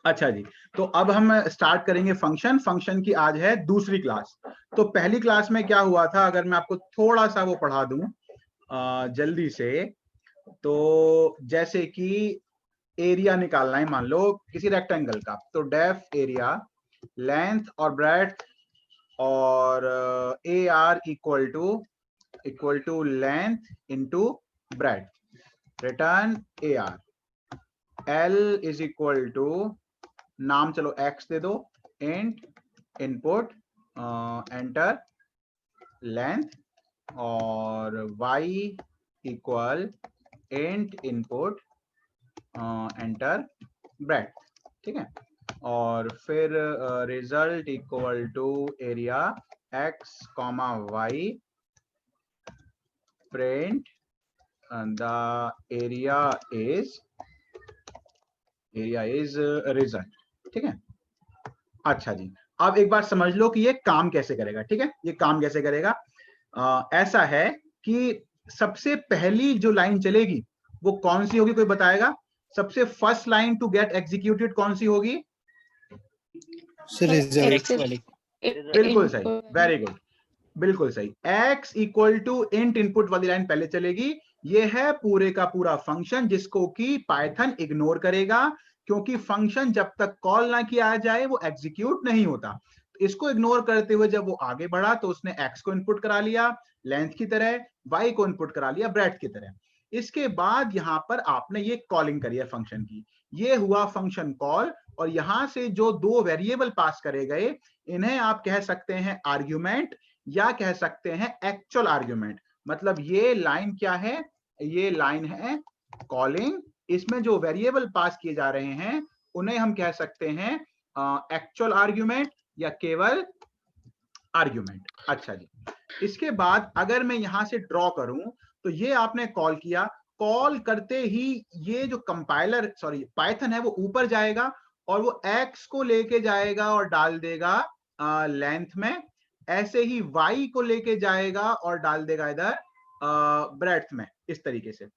अच्छा जी, तो अब हम स्टार्ट करेंगे फंक्शन। फंक्शन की आज है दूसरी क्लास। तो पहली क्लास में क्या हुआ था, अगर मैं आपको थोड़ा सा वो पढ़ा दूं जल्दी से, तो जैसे कि एरिया निकालना है, मान लो किसी रेक्टेंगल का, तो डेफ एरिया, लेंथ और ब्रेड्थ और A R equal to length into breadth, return A R, L is equal to, नाम चलो x दे दो, इंट इनपुट एंटर लेंथ, और y equal int input enter breadth, ठीक है। और फिर result equal to area x comma y, print the area is result, ठीक है। अच्छा जी, अब एक बार समझ लो कि ये काम कैसे करेगा, ठीक है। ये काम कैसे करेगा, ऐसा है कि सबसे पहली जो लाइन चलेगी वो कौन सी होगी, कोई बताएगा? सबसे first line to get executed कौन सी होगी? बिल्कुल सही, वेरी गुड, बिल्कुल सही। x equal to int input वाली लाइन पहले चलेगी। ये है पूरे का पूरा फंक्शन जिसको कि पाइथन इग्नोर करेगा, क्योंकि फंक्शन जब तक कॉल ना किया जाए वो एग्जीक्यूट नहीं होता। तो इसको इग्नोर करते हुए जब वो आगे बढ़ा तो उसने x को इनपुट करा लिया लेंथ की तरह, y को इनपुट करा लिया ब्रेड्थ की तरह। इसके बाद यहां पर आपने ये कॉलिंग करी है फंक्शन की, ये हुआ फंक्शन कॉल। और यहां से जो दो वेरिएबल पास करे गए, इन्हें आप कह सकते हैं आर्ग्यूमेंट या कह सकते हैं एक्चुअल आर्ग्यूमेंट। मतलब ये लाइन क्या है, ये लाइन है कॉलिंग। इसमें जो वेरिएबल पास किए जा रहे हैं उन्हें हम कह सकते हैं एक्चुअल आर्ग्यूमेंट या केवल आर्ग्यूमेंट। अच्छा जी, इसके बाद अगर मैं यहां से ड्रॉ करूं, तो ये आपने कॉल किया, कॉल करते ही ये जो कंपाइलर सॉरी पाइथन है वो ऊपर जाएगा और वो x को लेके जाएगा और डाल देगा लेंथ में, ऐसे ही y को लेके जाएगा और डाल देगा इधर ब्रेड्थ में, इस तरीके से।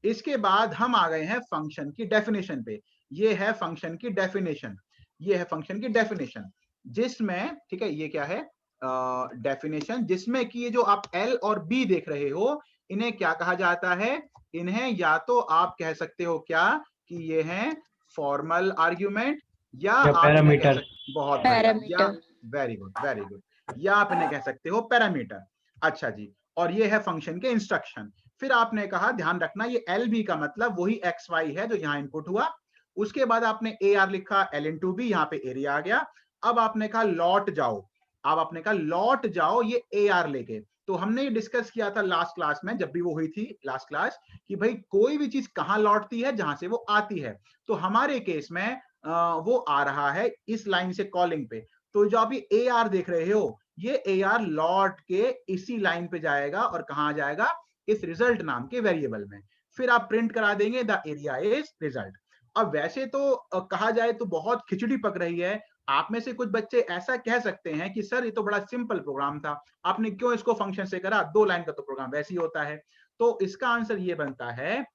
इसके बाद हम आ गए हैं फंक्शन की डेफिनेशन पे। ये है फंक्शन की डेफिनेशन, ये है फंक्शन की डेफिनेशन, जिसमें ठीक है, ये क्या है डेफिनेशन, जिसमें कि ये जो आप L और B देख रहे हो, इन्हें क्या कहा जाता है? इन्हें या तो आप कह सकते हो क्या कि ये हैं फॉर्मल आर्ग्यूमेंट, या आप इन्हें कह सकते, बहुत बढ़िया, या वेरी गुड वेरी गुड, या आप इन्हें कह सकते हो पैरामीटर। अच्छा जी, और ये है फंक्शन के इंस्ट्रक्शन। फिर आपने कहा ध्यान रखना ये एल बी का मतलब वही एक्स वाई है जो यहाँ इनपुट हुआ। उसके बाद आपने ए आर लिखा, एल इन टू बी, यहाँ पे एरिया आ गया। अब आपने कहा लौट जाओ, अब आपने कहा लौट जाओ ये ए आर लेके। तो हमने ये डिस्कस किया था लास्ट क्लास में, जब भी वो हुई थी लास्ट क्लास, कि भाई कोई भी चीज कहाँ लौटती है, जहां से वो आती है। तो हमारे केस में वो आ रहा है इस लाइन से कॉलिंग पे। तो जो आप ये ए आर देख रहे हो, ये ए आर लौट के इसी लाइन पे जाएगा और कहाँ जाएगा? इस रिजल्ट नाम के वेरिएबल में। फिर आप प्रिंट करा देंगे द एरिया इज रिजल्ट। अब वैसे तो कहा जाए तो बहुत खिचड़ी पक रही है। आप में से कुछ बच्चे ऐसा कह सकते हैं कि सर ये तो बड़ा सिंपल प्रोग्राम था, आपने क्यों इसको फंक्शन से करा, 2 लाइन का तो प्रोग्राम वैसे ही होता है। तो इसका आंसर ये बनता है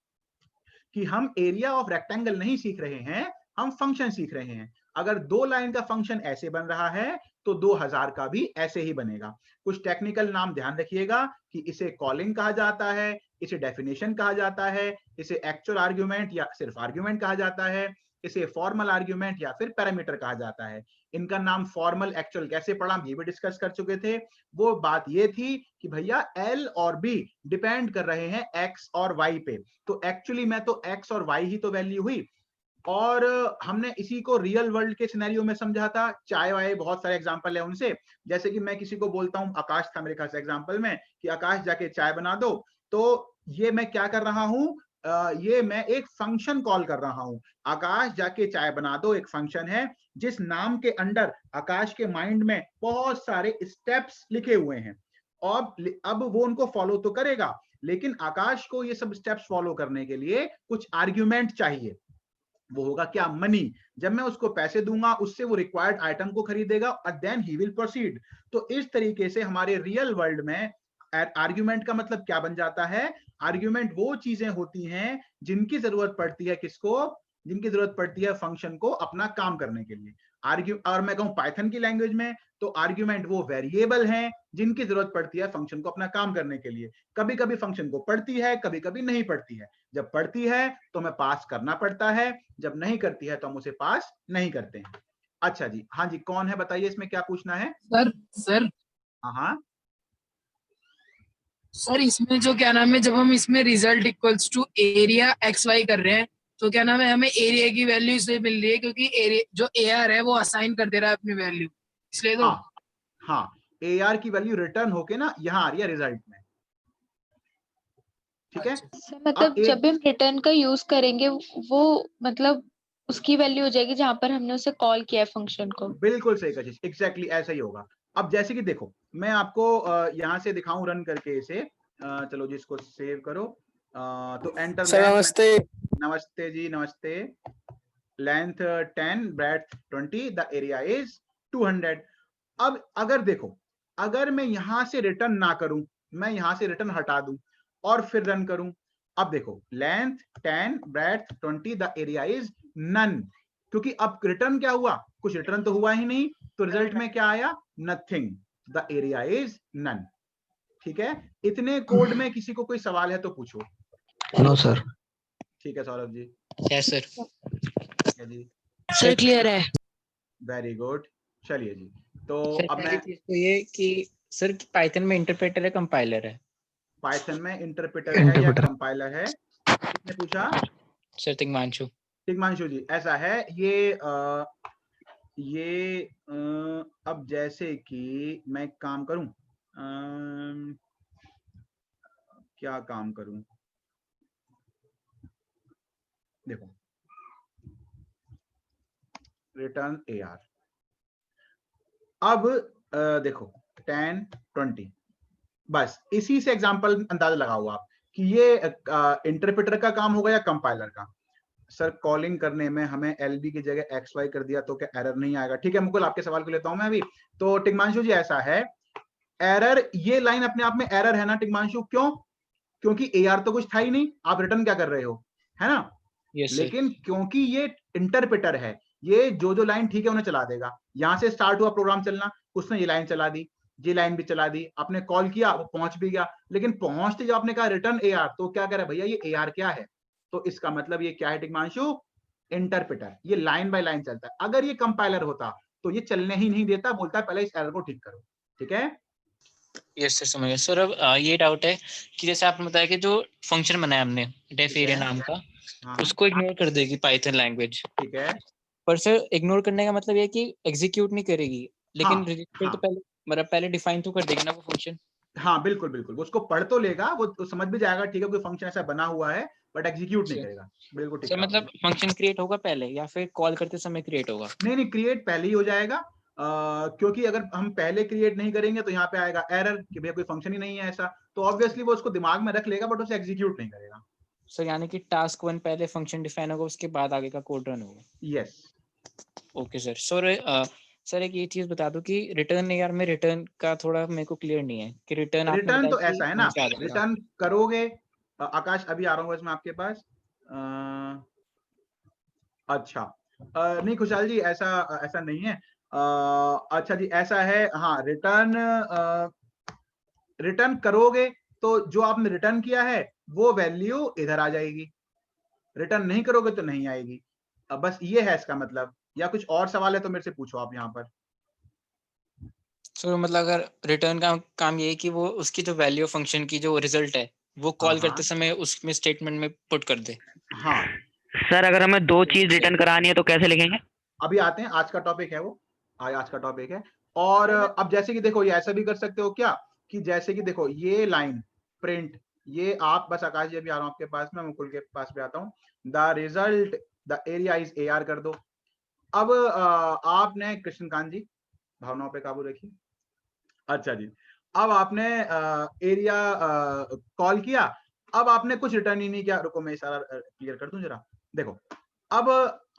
कि हम एरिया ऑफ रेक्टेंगल नहीं सीख रहे हैं, हम फंक्शन सीख रहे हैं। अगर 2 लाइन का फंक्शन ऐसे बन रहा है तो 2000 का भी ऐसे ही बनेगा। कुछ टेक्निकल नाम ध्यान रखिएगा कि इसे कॉलिंग कहा जाता है, इसे डेफिनेशन कहा जाता है, इसे एक्चुअल आर्ग्यूमेंट या सिर्फ आर्ग्यूमेंट कहा जाता है, इसे फॉर्मल आर्ग्यूमेंट या फिर पैरामीटर कहा जाता है। इनका नाम फॉर्मल एक्चुअल कैसे पढ़ा हम ये भी डिस्कस कर चुके थे। वो बात ये थी कि भैया एल और बी डिपेंड कर रहे हैं एक्स और वाई पे। तो एक्चुअली में तो एक्स और वाई ही तो वैल्यू हुई। और हमने इसी को रियल वर्ल्ड के सिनेरियो में समझा था। चाय वाय बहुत सारे एग्जांपल है उनसे, जैसे कि मैं किसी को बोलता हूं, आकाश था मेरे खास एग्जांपल में, कि आकाश जाके चाय बना दो, तो ये मैं क्या कर रहा हूं, ये मैं एक फंक्शन कॉल कर रहा हूं। आकाश जाके चाय बना दो एक फंक्शन है जिस नाम के अंडर आकाश के माइंड में बहुत सारे स्टेप्स लिखे हुए हैं। और अब वो उनको फॉलो तो करेगा, लेकिन आकाश को ये सब स्टेप्स फॉलो करने के लिए कुछ आर्ग्यूमेंट चाहिए। वो होगा क्या? मनी। जब मैं उसको पैसे दूंगा उससे वो रिक्वायर्ड आइटम को खरीदेगा और देन ही विल प्रोसीड। तो इस तरीके से हमारे रियल वर्ल्ड में आर्ग्यूमेंट का मतलब क्या बन जाता है? आर्ग्यूमेंट वो चीजें होती हैं जिनकी जरूरत पड़ती है किसको? जिनकी जरूरत पड़ती है फंक्शन को अपना काम करने के लिए। और मैं कहूँ पाइथन की लैंग्वेज में तो आर्ग्यूमेंट वो वेरिएबल हैं जिनकी जरूरत पड़ती है फंक्शन को अपना काम करने के लिए। कभी कभी फंक्शन को पढ़ती है, कभी कभी नहीं पढ़ती है। जब पढ़ती है तो हमें पास करना पड़ता है, जब नहीं करती है तो हम उसे पास नहीं करते हैं। अच्छा जी, हाँ जी, कौन है बताइए, इसमें क्या पूछना है? सर हाँ सर, इसमें जो क्या नाम है, जब हम इसमें result equals to area x y कर रहे हैं तो क्या नाम है, हमें एरिया की वैल्यू इसलिए मिल रही है क्योंकि एरिया जो AR है वो असाइन कर दे रहा है अपनी वैल्यू, इसलिए तो। हाँ, AR की वैल्यू रिटर्न होके ना यहाँ आ रही है रिजल्ट में, ठीक है। अच्छा, मतलब जब भी हम रिटर्न का यूज करेंगे वो मतलब उसकी वैल्यू हो जाएगी जहां पर हमने उसे कॉल किया है फंक्शन को। बिल्कुल सही कशिश, एग्जैक्टली ऐसा ही होगा। अब जैसे कि देखो मैं आपको यहाँ से दिखाऊं रन करके इसे, चलो जिसको सेव करो, तो एंटर। नमस्ते। नमस्ते जी, नमस्ते। Length 10, breadth 20, the area is 200। अब अगर देखो, अगर मैं यहां से रिटर्न ना करूं, मैं यहां से रिटर्न हटा दूं और फिर रन करूं, अब देखो length 10, breadth 20, the area is none. क्योंकि अब रिटर्न क्या हुआ, कुछ रिटर्न तो हुआ ही नहीं, तो रिजल्ट में क्या आया, nothing, the area is none. ठीक है, इतने कोड में किसी को कोई सवाल है तो पूछो। No sir. ठीक है सौरभ जी। Yes sir. जी सर क्लियर है। Very good. चलिए जी, तो अब मैं चीज तो ये कि सर पाइथन में इंटरप्रेटर है कंपाइलर है? पाइथन में इंटरप्रेटर है या कंपाइलर है, किसने पूछा? सर तिग्मांशु। तिग्मांशु जी, ऐसा है ये अब जैसे कि मैं एक काम करूं, क्या काम करूं, देखो रिटर्न AR। अब देखो 10, 20, बस इसी से एग्जांपल अंदाजा लगाओ आप कि ये इंटरप्रेटर का काम होगा या कंपाइलर का। सर कॉलिंग करने में हमें LB की जगह XY कर दिया तो क्या एरर नहीं आएगा? ठीक है मुकुल, आपके सवाल को लेता हूं मैं अभी। तो टिग्मांशु जी ऐसा है, एरर, ये लाइन अपने आप में एरर है ना टिग्मांशु? क्यों? क्योंकि AR तो कुछ था ही नहीं, आप रिटर्न क्या कर रहे हो, है ना? लेकिन क्योंकि ये इंटरप्रेटर है, ये जो लाइन ठीक है उन्हें चला देगा। यहां से स्टार्ट हुआ प्रोग्राम चलना, उसने ये लाइन चला दी, ये लाइन भी चला दी, आपने कॉल किया वो पहुंच भी गया, लेकिन पहुंचते जब आपने कहा रिटर्न AR तो क्या कह रहा है भैया ये AR क्या है? तो इसका मतलब ये क्या है टिग्मांशु? इंटरप्रेटर। ये लाइन बाय लाइन चलता है। अगर ये कंपाइलर होता तो ये चलने ही नहीं देता, बोलता है पहले इस एरर को ठीक करो। ठीक है, यस सर समझ गया। सर अब ये डाउट है कि जैसे आपने बताया कि जो फंक्शन बनाया हमने डेफ एरिया नाम का, उसको इग्नोर कर देगी पाइथन लैंग्वेज। ठीक है, पर सर इग्नोर करने का मतलब ये कि एग्जीक्यूट नहीं करेगी, लेकिन रजिस्टर तो पहले मतलब पहले डिफाइन तो कर देगी ना वो फंक्शन। हाँ बिल्कुल बिल्कुल, वो उसको पढ़ तो लेगा, वो तो समझ भी जाएगा ठीक है कोई फंक्शन ऐसा बना हुआ है, बट एग्जीक्यूट नहीं करेगा। बिल्कुल ठीक है। मतलब फंक्शन क्रिएट होगा पहले या फिर कॉल करते समय क्रिएट होगा? नहीं, क्रिएट पहले ही हो जाएगा, क्योंकि अगर हम पहले क्रिएट नहीं करेंगे तो यहाँ पे आएगा एरर कि भैया कोई फंक्शन ही नहीं है ऐसा, तो ऑब्वियसली वो उसको दिमाग में रख लेगा बट उसे एग्जीक्यूट नहीं करेगा। सर यानी कि टास्क 1 पहले फंक्शन डिफाइन होगा, उसके बाद आगे का कोड रन होगा। यस। Okay sir. सर एक ये चीज बता दो कि रिटर्न AR में रिटर्न का थोड़ा मेरे को क्लियर नहीं है कि रिटर्न तो ऐसा है ना, रिटर्न करोगे, आकाश अभी आ रहा हूँ मैं आपके पास। अच्छा, नहीं खुशहाल जी ऐसा नहीं है। अच्छा जी ऐसा है, हाँ रिटर्न करोगे तो जो आपने रिटर्न किया है वो वैल्यू इधर आ जाएगी, रिटर्न नहीं करोगे तो नहीं आएगी। बस ये है इसका मतलब, या कुछ और सवाल है तो मेरे से पूछो आप यहाँ पर। सो मतलब अगर रिटर्न का काम ये है कि वो उसकी जो वैल्यू फंक्शन की जो रिजल्ट है वो कॉल करते समय उसमें स्टेटमेंट में पुट कर दे। हाँ सर अगर हमें दो चीज रिटर्न करानी है तो कैसे लिखेंगे? अभी आते हैं, आज का टॉपिक है वो, आज का टॉपिक है। और अब जैसे कि देखो ये ऐसा भी कर सकते हो क्या कि जैसे कि देखो ये लाइन प्रिंट, ये आप बस आकाश जी भी आ रहा हूँ आपके पास में, मुकुल के पास भी आता हूँ, the result the area is AR कर दो। अब आपने कृष्णकांत जी भावनाओं पे काबू रखिए। अच्छा जी, अब आपने एरिया कॉल किया, अब आपने कुछ रिटर्न ही नहीं किया। रुको मैं सारा क्लियर कर दूं जरा। देखो अब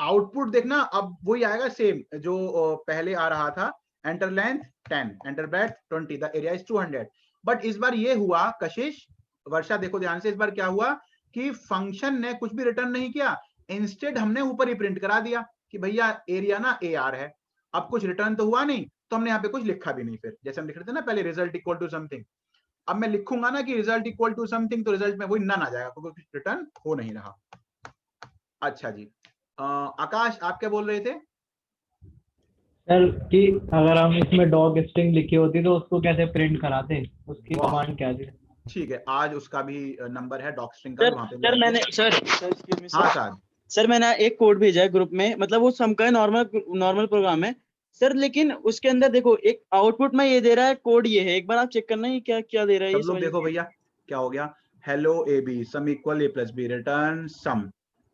आउटपुट देखना, अब वही आएगा सेम जो पहले आ रहा था, enter length 10, enter breadth 20, the area is 200। But इस बार ये हुआ कशिश, वर्षा देखो ध्यान से, इस बार क्या हुआ कि फंक्शन ने कुछ भी रिटर्न नहीं किया, इंस्टेड हमने ऊपर ही प्रिंट करा दिया कि भैया एरिया ना AR है। अब कुछ रिटर्न तो हुआ नहीं, तो हमने यहाँ पे कुछ लिखा भी नहीं। फिर जैसे हम लिख रहे थे ना पहले, रिजल्ट इक्वल टू समथिंग, अब मैं लिखूंगा ना कि रिजल्ट इक्वल टू समथिंग, तो रिजल्ट में वही नन आ जाएगा क्योंकि कुछ रिटर्न हो नहीं रहा। अच्छा जी, आकाश आप क्या बोल रहे थे? सर कि अगर हम इसमें डॉग स्ट्रिंग लिखी होती तो उसको कैसे प्रिंट कराते, उसकी कमांड क्या थी? ठीक है, आज उसका भी नंबर है डॉग स्ट्रिंग का, सर वहां पे सर मैंने सर हाँ साहब सर मैंने एक कोड भेजा है ग्रुप में, मतलब वो सम का नॉर्मल प्रोग्राम है सर, लेकिन उसके अंदर देखो एक आउटपुट में ये दे रहा है, कोड ये है, एक बार आप चेक करना है क्या क्या दे रहा है ये। सब लोग देखो भैया क्या हो गया, hello AB sum equal A plus B return sum,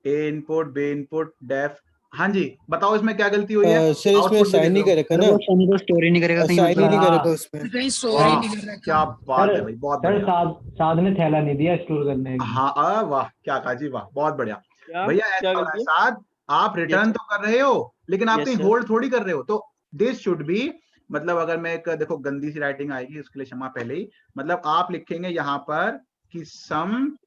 A input B input def. हाँ जी बताओ इसमें क्या गलती हुई है? सर इसमें साइन नहीं कर रखा ना, वो सम को स्टोर ही नहीं करेगा कहीं, साइन ही नहीं कर हाँ। रखा उसमें। कहीं स्टोरी नहीं कर रखा। क्या बात सर- है भाई, बहुत सर बढ़िया। साध ने थैला नहीं दिया स्टोर करने के लिए। हाँ वाह क्या कहा जी, वाह बहुत बढ़िया क्या भैया। ऐसा क्या हो रहा है गलती है? साथ, आप रिटर्न Yes, तो कर रहे हो लेकिन आप Yes, कहीं sir. होल्ड थोड़ी कर रहे हो। तो दिस शुड बी, मतलब अगर मैं एक देखो गंदी सी राइटिंग आएगी उसके लिए क्षमा पहले ही, मतलब आप लिखेंगे यहाँ पर कि सम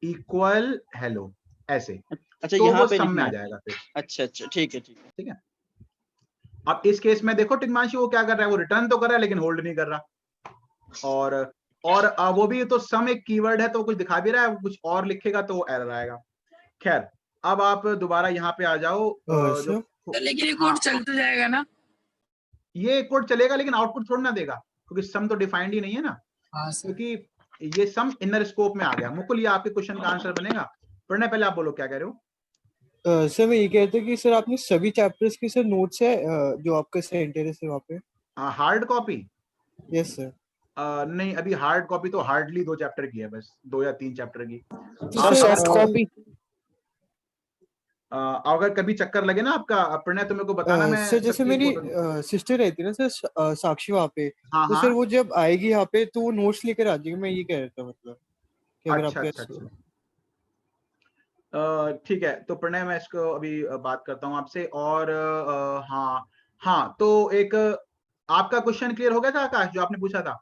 इक्वल हेलो ऐसे, अच्छा तो यहाँ वो पे सम में लिखना आ है। जाएगा फिर। अच्छा ठीक है। ठीक है, अब इस केस में देखो टिकमांशी वो क्या कर रहा है, वो रिटर्न तो कर रहा है लेकिन होल्ड नहीं कर रहा। और वो भी तो सम एक कीवर्ड है तो कुछ दिखा भी रहा है, कुछ और लिखेगा तो वो एरर आएगा। खैर अब आप दोबारा यहाँ पे आ जाओ। लेकिन ये कोड चलता जाएगा ना? ये कोड चलेगा लेकिन आउटपुट थोड़ा ना देगा क्योंकि सम तो डिफाइंड ही नहीं है ना, क्योंकि ये सम इनर स्कोप में आ गया। मुकुल ये आपके क्वेश्चन का आंसर बनेगा। प्रणय पहले आप बोलो क्या कह रहे हो? सर मैं ये कहते कि सर आपने सभी चैप्टर्स के सर नोट्स है जो आपका सेंटर है सर वहाँ पे? Hard copy? Yes sir. नहीं अभी हार्ड कॉपी तो हार्डली 2 चैप्टर की है, बस 2 या 3 चैप्टर की। सॉफ्ट कॉपी अगर कभी चक्कर लगे ना आपका प्रणय तो मेरे को बताना। मैं सर जैसे मेरी सिस्टर रहती है ना सर साक्षी वहाँ पे, हाँ तो सर वो जब आएगी यहाँ पे तो वो नोट्स लेकर आ जाएगी, मैं ये कह रहा था मतलब कि अगर अच्छा ठीक है। तो प्रणय मैं इसको अभी बात करता हूँ आपसे। और हाँ तो एक आपका क्वेश्चन क्लियर हो गया था आकाश जो आपने पूछा था?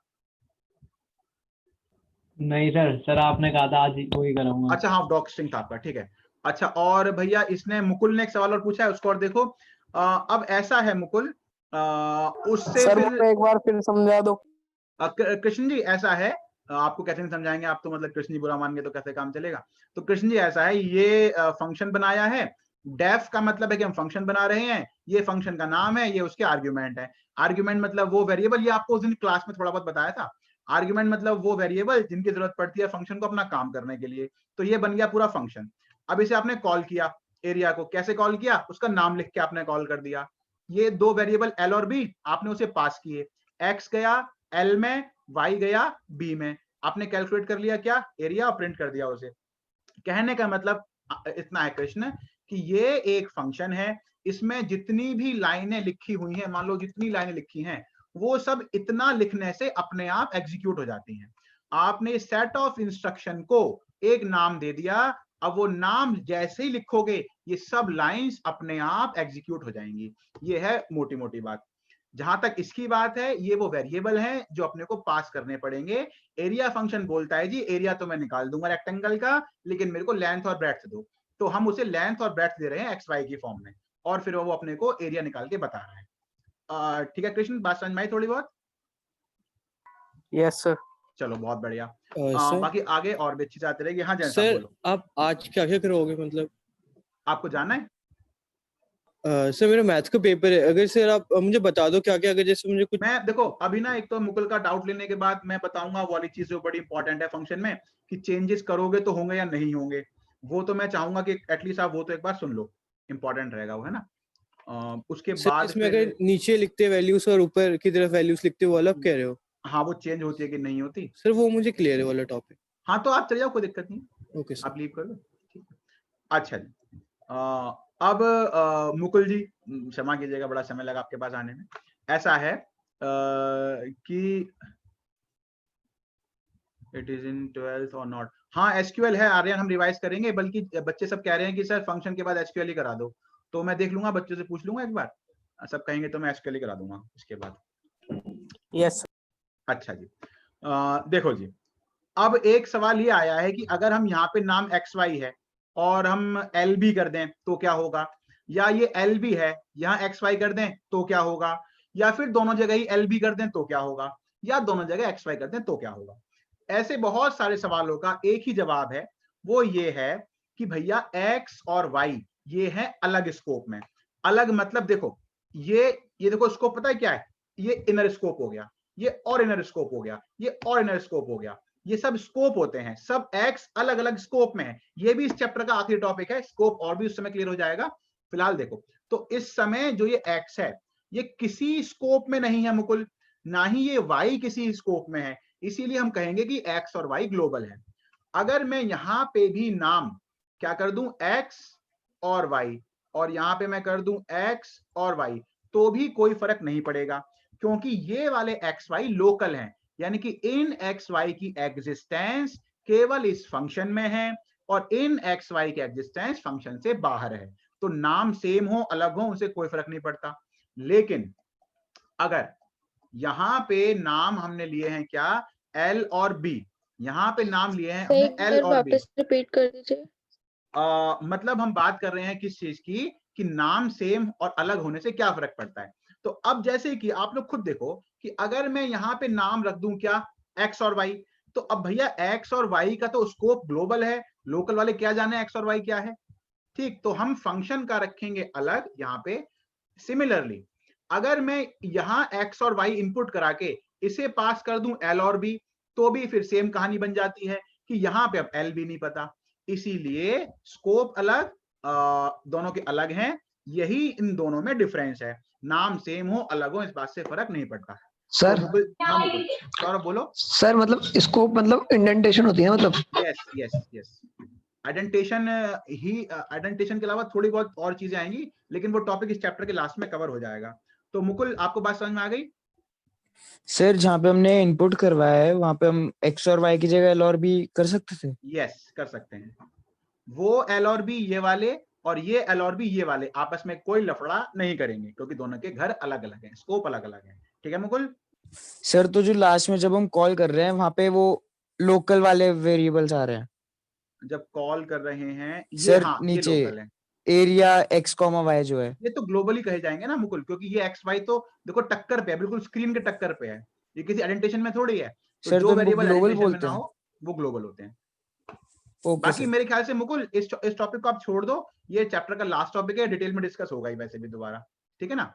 नहीं सर आपने कहा था आज वही कराऊंगा। अच्छा हाँ डॉग स्ट्रिंग था आपका, ठीक है। अच्छा और भैया इसने मुकुल ने एक सवाल और पूछा है, उसको और देखो। अब ऐसा है मुकुल, उससे सर फिर एक बार फिर समझा दो। कृष्ण जी ऐसा है, आपको कैसे नहीं समझाएंगे, आप तो मतलब कृष्ण जी बुरा मान गए तो कैसे काम चलेगा। तो कृष्ण जी ऐसा है, ये फंक्शन बनाया है। डेफ का मतलब है कि हम फंक्शन बना रहे हैं, ये फंक्शन का नाम है, ये उसके आर्ग्यूमेंट है। आर्ग्यूमेंट मतलब वो वेरिएबल, ये आपको उस दिन क्लास में थोड़ा बहुत बताया था। आर्ग्यूमेंट मतलब वो वेरिएबल जिनकी जरूरत पड़ती है फंक्शन को अपना काम करने के लिए। तो ये बन गया पूरा फंक्शन। अब इसे आपने कॉल किया, एरिया को कैसे कॉल किया, उसका नाम लिख के आपने कॉल कर दिया। ये 2 वेरिएबल एल और बी आपने उसे पास किए, एक्स गया एल में, y गया b में, आपने कैलकुलेट कर लिया क्या एरिया और प्रिंट कर दिया उसे। कहने का मतलब इतना है कृष्ण कि ये एक फंक्शन है, इसमें जितनी भी लाइनें लिखी हुई हैं, मान लो जितनी लाइनें लिखी हैं वो सब इतना लिखने से अपने आप एग्जीक्यूट हो जाती हैं। आपने सेट ऑफ इंस्ट्रक्शन को एक नाम दे दिया, अब वो नाम जैसे ही लिखोगे ये सब लाइंस अपने आप एग्जीक्यूट हो जाएंगी। ये है मोटी मोटी बात। जहां तक इसकी बात है, ये वो वेरिएबल हैं जो अपने को पास करने पड़ेंगे। एरिया फंक्शन बोलता है जी एरिया तो मैं निकाल दूंगा रेक्टेंगल का, लेकिन मेरे को लेंथ और ब्रेड्थ दो। तो हम उसे लेंथ और ब्रेड्थ दे रहे हैं एक्स वाई की फॉर्म में, और फिर वो अपने को एरिया निकाल के बता रहा है। ठीक है कृष्ण, बात समझ में आई थोड़ी बहुत? Yes sir. चलो बहुत बढ़िया। सर बाकी आगे और भी अच्छी आती रहेगी। हाँ जैसा सर बोलो, आप आज क्या क्या करोगे, मतलब आपको जाना है? सर मेरा मैथ्स का पेपर है, अगर सर आप मुझे बता दो क्या क्या, अगर जैसे मुझे कुछ। मैं देखो अभी ना एक तो मुकुल का डाउट लेने के बाद मैं बताऊंगा वो वाली चीज जो बड़ी इंपॉर्टेंट है फंक्शन में, कि चेंजेस करोगे तो होंगे या नहीं होंगे। वो तो मैं चाहूंगा कि एटलीस्ट आप वो तो एक बार सुन लो, इंपॉर्टेंट रहेगा वो, है ना। उसके बाद इसमें फिर अगर नीचे लिखते वैल्यूज और ऊपर की तरफ वैल्यूज लिखते हो, वो अलग कह रहे हो? हाँ वो चेंज होती है कि नहीं होती, सर वो मुझे क्लियर है वाला टॉपिक। हाँ तो आप चले जाओ, कोई दिक्कत नहीं, ओके सर। आप लीव कर लो। ठीक है, अच्छा जी। अब मुकुल जी क्षमा कीजिएगा, बड़ा समय लगा आपके पास आने में। ऐसा है कि इट इज इन 12th और नॉट। हाँ एसक्यूएल है आर्यन, हम रिवाइज करेंगे, बल्कि बच्चे सब कह रहे हैं कि सर फंक्शन के बाद एसक्यूएल ही करा दो। तो मैं देख लूंगा, बच्चों से पूछ लूंगा एक बार, सब कहेंगे तो मैं एसक्यूएल ही करा दूंगा इसके बाद। यस। अच्छा जी, देखो जी, अब एक सवाल ये आया है कि अगर हम यहाँ पे नाम XY है और हम एल बी कर दें तो क्या होगा, या ये एल बी है यहाँ एक्स वाई कर दें तो क्या होगा, या फिर दोनों जगह ही एल बी कर दें तो क्या होगा, या दोनों जगह एक्स वाई कर दें तो क्या होगा। ऐसे बहुत सारे सवालों का एक ही जवाब है, वो ये है कि भैया एक्स और वाई ये है अलग स्कोप में। अलग मतलब देखो ये देखो स्कोप पता है क्या है, ये इनर स्कोप हो गया, ये और इनर स्कोप हो गया, ये और इनर स्कोप हो गया, ये सब स्कोप होते हैं, सब एक्स अलग अलग स्कोप में है। ये भी इस चैप्टर का आखिरी टॉपिक है, स्कोप और भी उस समय क्लियर हो जाएगा। फिलहाल देखो तो इस समय जो ये एक्स है ये किसी स्कोप में नहीं है मुकुल, ना ही ये वाई किसी स्कोप में है, इसीलिए हम कहेंगे कि एक्स और वाई ग्लोबल है। अगर मैं यहां पे भी नाम क्या कर दूं एक्स और वाई, और यहां पे मैं कर दूं एक्स और वाई, तो भी कोई फर्क नहीं पड़ेगा, क्योंकि ये वाले एक्स वाई लोकल हैं, यानी कि इन एक्स वाई की एग्जिस्टेंस केवल इस फंक्शन में है और इन एक्स वाई की एग्जिस्टेंस फंक्शन से बाहर है। तो नाम सेम हो अलग हो उनसे कोई फर्क नहीं पड़ता। लेकिन अगर यहां पे नाम हमने लिए हैं क्या एल और बी, यहां पे नाम लिए हैं हमने एल और बी, वापस रिपीट कर दीजिए। मतलब हम बात कर रहे हैं किस चीज की कि नाम सेम और अलग होने से क्या फर्क पड़ता है। तो अब जैसे कि आप लोग खुद देखो कि अगर मैं यहाँ पे नाम रख दूं क्या एक्स और वाई, तो अब भैया एक्स और वाई का तो स्कोप ग्लोबल है, लोकल वाले क्या जाने एक्स और वाई क्या है, ठीक। तो हम फंक्शन का रखेंगे अलग यहाँ पे। सिमिलरली अगर मैं यहाँ एक्स और वाई इनपुट करा के इसे पास कर दूं एल और बी, तो भी फिर सेम कहानी बन जाती है कि यहाँ पे अब एल बी नहीं पता, इसीलिए स्कोप अलग, दोनों के अलग हैं, यही इन दोनों में डिफरेंस है। नाम सेम हो अलग हो इस बात से फर्क नहीं पड़ता। सर सौरभ बोलो। सर मतलब स्कोप मतलब इंडेंटेशन होती है मतलब। यस यस यस, आइडेंटिटेशन ही, आइडेंटिटेशन के अलावा थोड़ी बहुत और चीजें आएंगी, लेकिन वो टॉपिक इस चैप्टर के लास्ट में कवर हो जाएगा। तो मुकुल आपको बात समझ में आ गई? सर जहाँ पे हमने इनपुट करवाया है वहां पे हम एक्स और वाई की जगह एल और बी कर सकते थे? यस कर सकते हैं। वो एल और बी ये वाले और ये एल और बी ये वाले आपस में कोई लफड़ा नहीं करेंगे, क्योंकि दोनों के घर अलग अलग हैं, स्कोप अलग अलग है। ठीक है मुकुल? सर तो जो लास्ट में जब हम कॉल कर रहे हैं वहां पे वो लोकल वाले वेरिएबल्स आ रहे हैं। जब कॉल कर रहे हैं ये, सर हाँ, नीचे ये लोकल है। एरिया एक्स कॉमा वाई जो है ये तो ग्लोबली कहे जाएंगे ना मुकुल, क्योंकि ये एक्स वाई तो देखो टक्कर पे है, बिल्कुल स्क्रीन के टक्कर पे है, ये किसी आइडेंटिटेशन में थोड़ी है। तो सर जो तो वेरिएबल ग्लोबल आइडेंटिटेशन में बोलते ना हैं। हो वो ग्लोबल होते हैं। ओके बाकी सर। मेरे ख्याल से मुकुल इस टॉपिक को आप छोड़ दो, ये चैप्टर का लास्ट टॉपिक है, डिटेल में डिस्कस होगा ही वैसे भी दोबारा। ठीक है ना?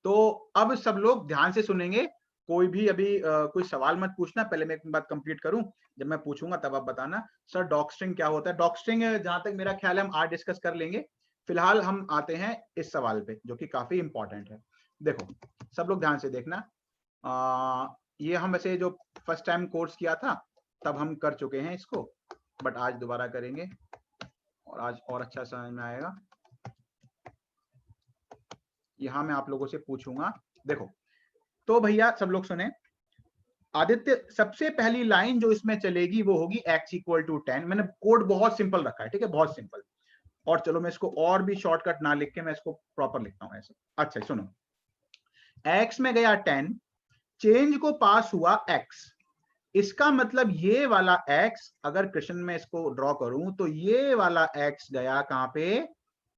तो अब सब लोग ध्यान से सुनेंगे, कोई भी अभी कोई सवाल मत पूछना, पहले मैं एक बात कंप्लीट करूं, जब मैं पूछूंगा तब आप बताना सर डॉक्स्ट्रिंग क्या होता है। डॉक्स्ट्रिंग जहां तक मेरा ख्याल है हम आज डिस्कस कर लेंगे। फिलहाल हम आते हैं इस सवाल पे जो कि काफी इंपॉर्टेंट है। देखो सब लोग ध्यान से देखना, ये हम वैसे जो फर्स्ट टाइम कोर्स किया था तब हम कर चुके हैं इसको, बट आज दोबारा करेंगे और आज और अच्छा समझ में आएगा। यहां मैं आप लोगों से पूछूंगा, देखो तो भैया सब लोग सुने, आदित्य सबसे पहली लाइन जो इसमें चलेगी वो होगी x इक्वल टू 10। मैंने कोड बहुत सिंपल रखा है, ठीक है, बहुत सिंपल। और चलो मैं इसको और भी शॉर्टकट ना लिख के मैं इसको प्रॉपर लिखता हूं ऐसे। अच्छा सुनो, x में गया 10, चेंज को पास हुआ x, इसका मतलब ये वाला x, अगर क्वेश्चन में इसको ड्रॉ करूं तो ये वाला x गया कहां पे,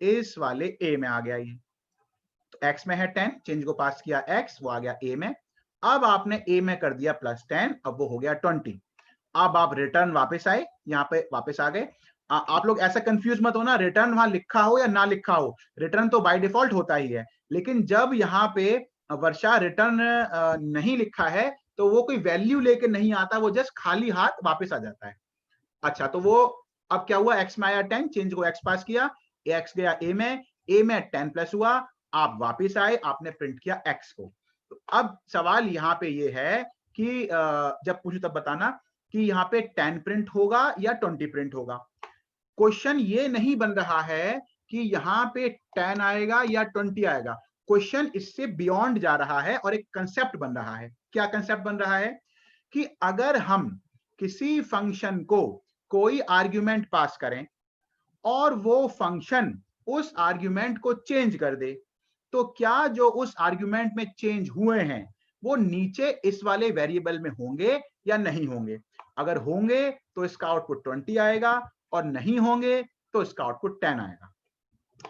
इस वाले a में आ गया। ये तो x में है 10, चेंज को पास किया x, वो आ गया a में। अब आपने a में कर दिया +10, अब वो हो गया 20। अब आप रिटर्न वापस आए, यहाँ पे वापस आ गए। आप लोग ऐसा कंफ्यूज मत होना, रिटर्न वहां लिखा हो या ना लिखा हो, रिटर्न तो बाय डिफॉल्ट होता ही है, लेकिन जब यहाँ पे वर्षा रिटर्न नहीं लिखा है तो वो कोई वैल्यू लेके नहीं आता, वो जस्ट खाली हाथ वापस आ जाता है। अच्छा तो वो अब क्या हुआ, x में आया 10, चेंज को x पास किया, x गया a में 10 प्लस हुआ, आप वापिस आए, आपने प्रिंट किया x को। तो अब सवाल यहाँ पे ये है कि जब पूछूं तब बताना कि यहाँ पे 10 प्रिंट होगा या 20 प्रिंट होगा। क्वेश्चन ये नहीं बन रहा है कि यहाँ पे 10 आएगा या 20 आएगा, क्वेश्चन इससे बियॉन्ड जा रहा है और एक कंसेप्ट बन रहा है। क्या कंसेप्ट बन रहा है कि अगर हम किसी फंक्शन को कोई आर्ग्यूमेंट पास करें और वो फंक्शन उस आर्ग्यूमेंट को चेंज कर दे, तो क्या जो उस आर्ग्यूमेंट में चेंज हुए हैं वो नीचे इस वाले वेरिएबल में होंगे या नहीं होंगे। अगर होंगे तो इसका आउटपुट 20 आएगा और नहीं होंगे तो इसका आउटपुट 10 आएगा।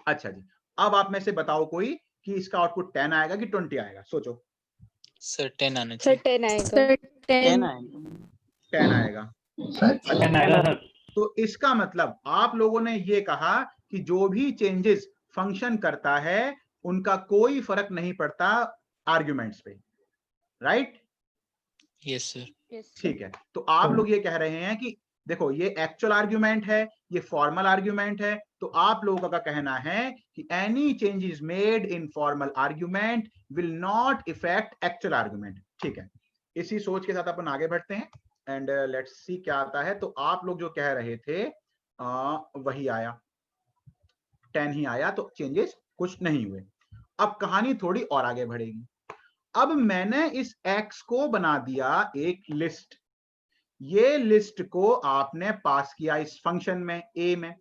अच्छा जी, अब आप में से बताओ कोई कि इसका आउटपुट 10 आएगा कि 20 आएगा, सोचो। सर 10 आना सर चाहिए। 10 आएगा। 10 आएगा। 10 आएगा। अच्छा, 10 आएगा सर। तो इसका मतलब आप लोगों ने ये कहा कि जो भी चेंजेस फंक्शन करता है उनका कोई फर्क नहीं पड़ता आर्ग्यूमेंट्स पे, राइट? Yes sir. ठीक है, तो आप लोग ये कह रहे हैं कि देखो ये एक्चुअल आर्ग्यूमेंट है, ये फॉर्मल आर्ग्यूमेंट है, तो आप लोगों का कहना है कि any changes made in formal argument will not effect actual argument. ठीक है, इसी सोच के साथ अपन आगे बढ़ते हैं एंड लेट्स सी क्या आता है। तो आप लोग जो कह रहे थे वही आया, 10 ही आया, तो चेंजेस कुछ नहीं हुए। अब कहानी थोड़ी और आगे बढ़ेगी। अब मैंने इस x को बना दिया एक लिस्ट, ये लिस्ट को आपने पास किया इस फंक्शन में a में।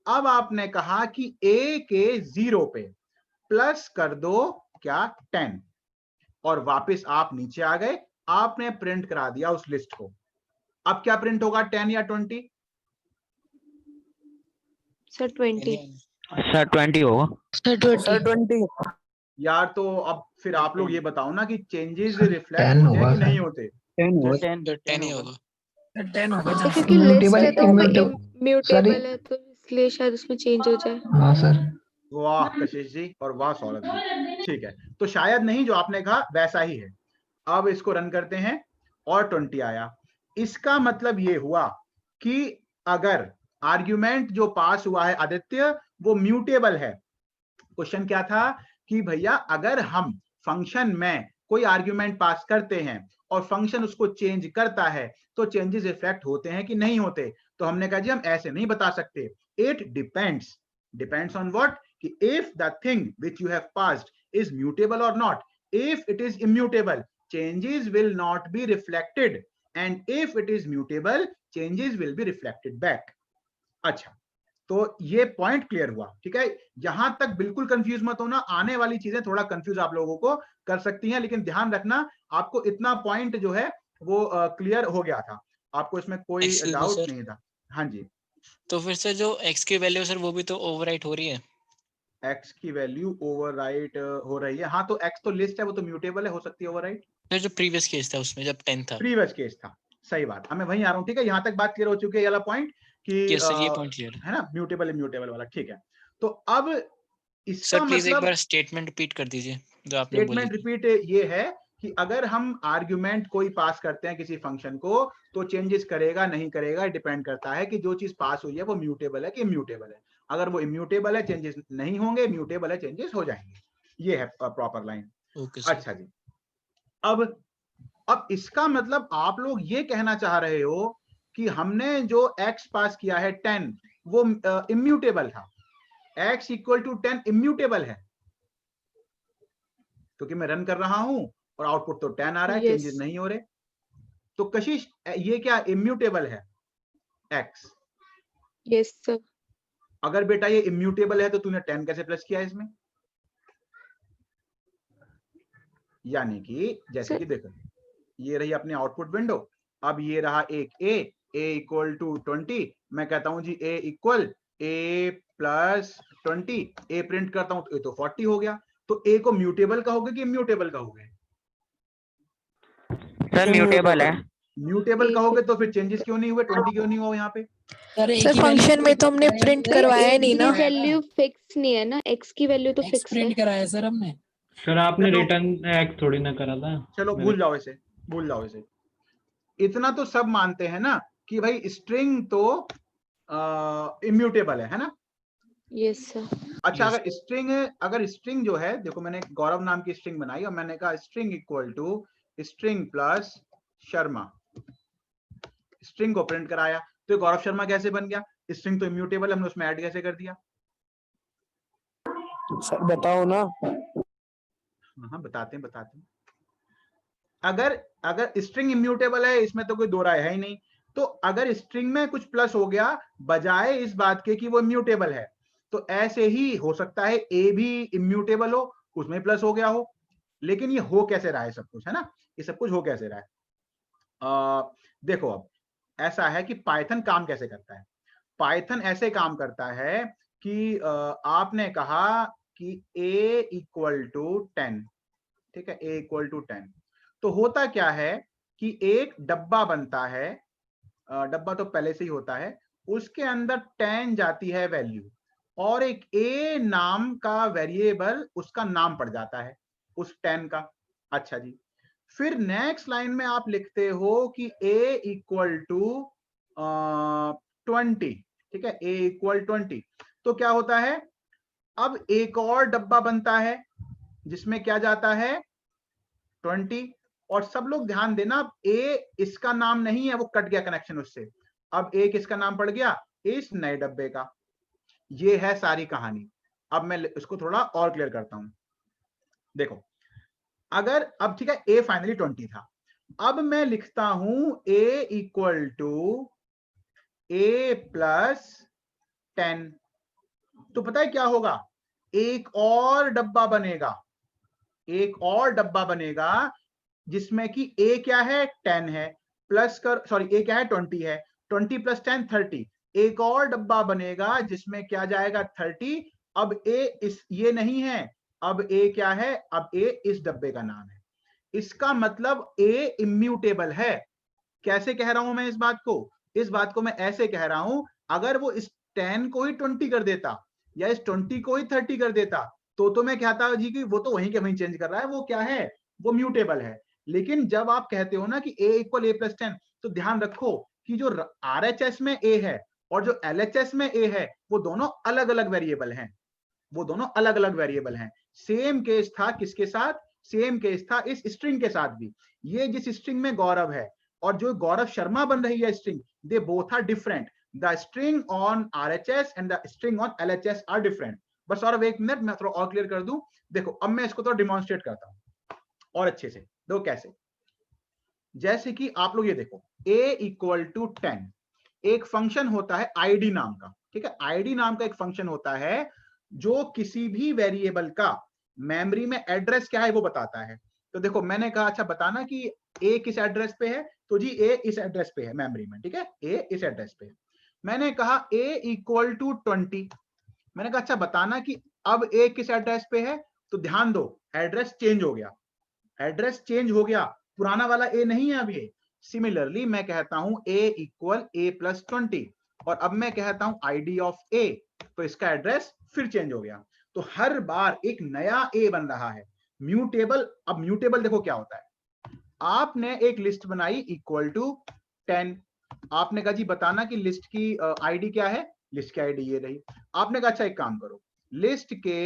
अब आपने कहा कि a के 0 पे प्लस कर दो क्या 10, और वापस आप नीचे आ गए, आपने प्रिंट करा दिया उस लिस्ट को। अब क्या प्रिंट होगा, 10 या 20? सर 20। सर 20 होगा। सर 20। यार तो अब फिर आप लोग ये बताओ ना कि चेंजेस रिफ्लेक्ट होते हैं कि नहीं होते? 10 ही होगा। 10 होगा सर। क्योंकि लिस्ट है तो वो इम्यूटेबल इम्यूटेबल है, तो इसलिए शायद उसमें चेंज हो जाए। हाँ सर। वाह कशिश जी और वाह सौरभ जी, ठीक है, तो शायद नहीं, जो आपने कहा वैसा ही है। अब इसको रन करते हैं और 20 आया। इसका मतलब ये हुआ कि अगर आर्ग्यूमेंट जो पास हुआ है आदित्य वो म्यूटेबल है। क्वेश्चन क्या था कि भैया अगर हम फंक्शन में कोई आर्ग्यूमेंट पास करते हैं और फंक्शन उसको चेंज करता है तो चेंजेस रिफ्लेक्ट होते हैं कि नहीं होते? तो हमने कहा जी हम ऐसे नहीं बता सकते, इट डिपेंड्स ऑन व्हाट, कि if the thing which you have passed is mutable और not. If it is immutable changes will not be reflected and if it is mutable changes will be reflected back। अच्छा, तो ये point clear हुआ, ठीक है? यहां तक बिल्कुल कंफ्यूज मत होना, आने वाली चीजें थोड़ा कंफ्यूज आप लोगों को कर सकती हैं, लेकिन ध्यान रखना आपको इतना पॉइंट जो है वो क्लियर हो गया था, आपको इसमें कोई डाउट नहीं था। हाँ जी, तो फिर से जो x की वैल्यू सर वो भी तो ओवरराइट हो रही है। x की वैल्यू ओवरराइट हो रही है, हाँ, तो x तो लिस्ट है, वो तो म्यूटेबल है, हो सकती है ओवरराइट। जो प्रीवियस केस था उसमें जब 10 था, प्रीवियस केस था, सही बात, हमें वहीं आ रहा हूँ। ठीक है, यहाँ तक बात क्लियर हो चुकी है, ये वाला पॉइंट कि सर ये पॉइंट क्लियर है ना, म्यूटेबल इम्यूटेबल वाला। ठीक है, तो अब इसका सर प्लीज एक मतलब बार स्टेटमेंट रिपीट कर दीजिए जो आपने बोली। स्टेटमेंट रिपीट ये है कि अगर हम आर्ग्यूमेंट कोई पास करते हैं किसी फंक्शन को तो चेंजेस करेगा नहीं करेगा, डिपेंड करता है कि जो चीज पास हुई है वो म्यूटेबल है कि इम्यूटेबल है। अगर वो इम्यूटेबल है चेंजेस नहीं होंगे, म्यूटेबल है चेंजेस हो जाएंगे। ये है प्रॉपर लाइन। अच्छा जी, अब इसका मतलब आप लोग ये कहना चाह रहे हो कि हमने जो x पास किया है 10 वो इम्यूटेबल था, x इक्वल टू 10 इम्यूटेबल है, क्योंकि मैं रन कर रहा हूं और आउटपुट तो 10 आ रहा है, चेंजेस नहीं हो रहे। तो कशिश ये क्या इम्यूटेबल है x? Yes sir. अगर बेटा ये इम्यूटेबल है तो तूने 10 कैसे प्लस किया इसमें? यानी कि जैसे कि देखो ये रही अपनी आउटपुट विंडो, अब ये रहा एक a इक्वल टू 20, मैं कहता हूं जी a equal a plus 20, a print करता हूं तो a तो 40 हो गया। तो a को म्यूटेबल कहोगे कि इम्यूटेबल कहोगे? सर म्यूटेबल है। म्यूटेबल कहोगे तो फिर चेंजेस क्यों नहीं हुए, 20 क्यों नहीं हुआ यहाँ पे? सर फंक्शन में तो हमने प्रिंट करवाया नहीं ना, वैल्यू फिक्स नहीं है ना, x की वैल्यू तो फिक्स है। प्रिंट कराया सर हमने। सर आपने रिटर्न x थोड़ी ना करा था। चलो भूल जाओ इसे, भूल जाओ इसे। इतना तो सब मानते हैं ना कि भाई स्ट्रिंग तो इम्यूटेबल है ना? Yes sir. अच्छा, अगर स्ट्रिंग जो है, देखो मैंने गौरव नाम की स्ट्रिंग बनाई और मैंने कहा string equal to string plus Sharma, string को प्रिंट कराया, तो गौरव शर्मा कैसे बन गया? स्ट्रिंग तो इम्यूटेबल, हमने उसमें ऐड कैसे कर दिया? सर बताओ ना। हाँ बताते हैं। अगर स्ट्रिंग इम्यूटेबल है, इसमें तो कोई दो राय है ही नहीं, तो अगर स्ट्रिंग में कुछ प्लस हो गया बजाय इस बात के कि वो इम्यूटेबल है, तो ऐसे ही हो सकता है ए भी इम्यूटेबल हो, उसमें प्लस हो गया हो। लेकिन ये हो कैसे रहा है सब कुछ, है ना? ये सब कुछ हो कैसे रहा है? देखो अब ऐसा है कि पाइथन काम कैसे करता है। पाइथन ऐसे काम करता है कि आपने कहा कि a इक्वल टू 10, ठीक है, a इक्वल टू 10, तो होता क्या है कि एक डब्बा बनता है, डब्बा तो पहले से ही होता है, उसके अंदर 10 जाती है वैल्यू, और एक a नाम का वेरिएबल उसका नाम पड़ जाता है उस 10 का। अच्छा जी, फिर नेक्स्ट लाइन में आप लिखते हो कि a इक्वल टू 20, ठीक है, a इक्वल 20, तो क्या होता है, अब एक और डब्बा बनता है जिसमें क्या जाता है 20, और सब लोग ध्यान देना, a इसका नाम नहीं है, वो कट गया कनेक्शन उससे, अब a किसका नाम पड़ गया, इस नए डब्बे का। ये है सारी कहानी। अब मैं इसको थोड़ा और क्लियर करता हूं। देखो, अगर अब ठीक है a फाइनली 20 था, अब मैं लिखता हूं a equal to a plus 10, तो पता है क्या होगा, एक और डब्बा बनेगा, एक और डब्बा बनेगा जिसमें कि a क्या है 10 है, प्लस कर सॉरी a क्या है 20 है, 20 प्लस 10 30, एक और डब्बा बनेगा जिसमें क्या जाएगा 30, अब a इस ये नहीं है, अब a क्या है, अब a इस डब्बे का नाम है। इसका मतलब a इम्यूटेबल है। कैसे कह रहा हूं मैं इस बात को, इस बात को मैं ऐसे कह रहा हूं, अगर वो इस 10 को ही 20 कर देता या इस 20 को ही 30 कर देता तो मैं कहता जी कि वो तो वहीं के वहीं चेंज कर रहा है, वो क्या है, वो म्यूटेबल है। लेकिन जब आप कहते हो ना कि a इक्वल a प्लस 10, तो ध्यान रखो कि जो RHS में a है और जो LHS में a है, वो दोनों अलग अलग वेरिएबल हैं, वो दोनों अलग अलग वेरिएबल हैं। सेम केस था किसके साथ, सेम केस था इस स्ट्रिंग के साथ भी। ये जिस स्ट्रिंग में गौरव है और जो गौरव शर्मा बन रही है string, they both are different. The string on RHS and the string on LHS are different. बस और एक मिनट मैं थोड़ा और क्लियर कर दूं। देखो, अब मैं इसको थोड़ा डिमॉन्स्ट्रेट करता हूं और अच्छे से। देखो कैसे, जैसे कि आप लोग ये देखो, a इक्वल टू 10, एक फंक्शन होता है id नाम का, ठीक है, id नाम का एक फंक्शन होता है जो किसी भी वेरिएबल का मेमोरी में एड्रेस क्या है वो बताता है। तो देखो, मैंने कहा अच्छा बताना कि a किस एड्रेस पे है, तो जी a इस एड्रेस पे है मेमोरी में, ठीक है, a इस एड्रेस पे है। मैंने कहा a इक्वल टू 20, मैंने कहा अच्छा बताना कि अब a किस एड्रेस पे है, तो ध्यान दो एड्रेस चेंज हो गया, एड्रेस चेंज हो गया, पुराना वाला a नहीं है अब ये। सिमिलरली मैं कहता हूं a इक्वल a प्लस 20, और अब मैं कहता हूं id ऑफ a, तो इसका एड्रेस फिर चेंज हो गया। तो हर बार एक नया a बन रहा है, म्यूटेबल। अब म्यूटेबल देखो क्या होता है, आपने एक लिस्ट बनाई इक्वल टू 10, आपने कहा जी बताना कि लिस्ट की आईडी क्या है, लिस्ट की आईडी ये रही। आपने कहा अच्छा एक काम करो, लिस्ट के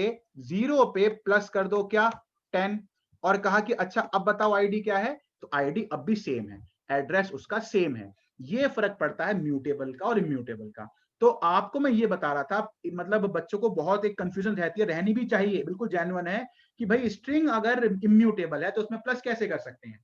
0 पे प्लस कर दो क्या 10, और कहा कि अच्छा अब बताओ आईडी क्या है, तो आईडी अब भी सेम है, एड्रेस उसका सेम है। ये फर्क पड़ता है म्यूटेबल का और इम्यूटेबल का। तो आपको मैं ये बता रहा था, मतलब बच्चों को बहुत एक कंफ्यूजन रहती है, रहनी भी चाहिए, बिल्कुल जेन्युइन है कि भाई स्ट्रिंग अगर इम्यूटेबल है तो उसमें प्लस कैसे कर सकते हैं,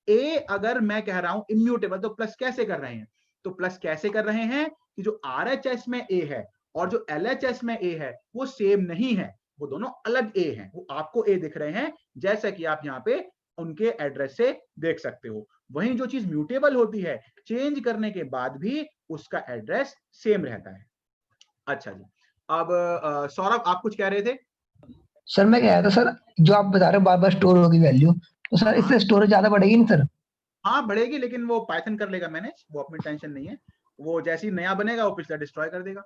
ए अगर मैं कह रहा हूं इम्यूटेबल तो प्लस कैसे कर रहे हैं, तो प्लस कैसे कर रहे हैं कि जो RHS में ए है और जो LHS में ए है वो सेम नहीं है, वो दोनों अलग ए हैं, वो आपको ए दिख रहे हैं जैसा कि आप यहाँ पे उनके एड्रेस से देख सकते हो। वहीं जो चीज म्यूटेबल होती है, चेंज करने के बाद भी उसका एड्रेस सेम रहता है। अच्छा जी, अब सौरभ आप कुछ कह रहे थे? सर मैं कह रहा था सर, जो आप बता रहे हो बार बार स्टोर होगी वैल्यू, तो सर इससे स्टोरेज ज्यादा बढ़ेगी नहीं सर? हाँ बढ़ेगी, लेकिन वो पाइथन कर लेगा मैनेज, वो अपनी टेंशन नहीं है, वो जैसे ही नया बनेगा वो पिछला डिस्ट्रॉय कर देगा।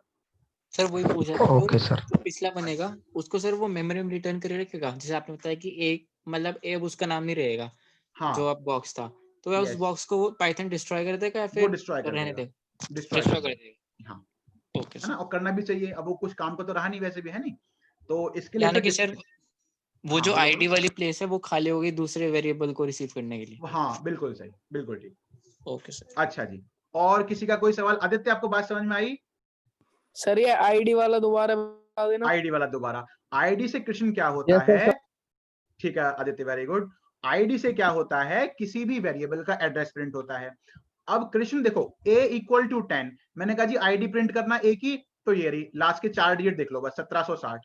सर वही पूछा था, ओके सर। जो पिछला बनेगा उसको सर वो मेमोरी में रिटर्न करे रखेगा, जैसे आपने बताया कि एक मतलब ए उसका नाम नहीं रहेगा। हाँ। जो अब बॉक्स था, तो वह उस बॉक्स को वो पाइथन डिस्ट्रॉय कर देगा या फिर डिस्ट्रॉय कर रहने देगा, दे? डिस्ट्रॉय कर देगा। हाँ ओके है ना, और करना भी चाहिए, अब वो कुछ काम का तो रहा नहीं वैसे भी, है नहीं, तो इसके लिए यानी कि सर वो जो आईडी वाली प्लेस है वो खाली हो गई दूसरे वेरिएबल को रिसीव करने के लिए। हाँ बिल्कुल सही, बिल्कुल ठीक। Okay sir. अच्छा जी, और किसी का कोई सवाल? आदित्य आपको बात समझ में आई? सर ये आईडी वाला दोबारा बता देना। आईडी वाला दोबारा, आईडी से कृष्ण क्या होता है? ठीक है आदित्य, वेरी गुड। आईडी से क्या होता है, किसी भी वेरिएबल का एड्रेस प्रिंट होता है। अब कृष्ण देखो, a इक्वल टू 10, मैंने कहा जी आईडी प्रिंट करना a की, तो ये रही लास्ट के 4 डिजिट देख लो बस, 1760।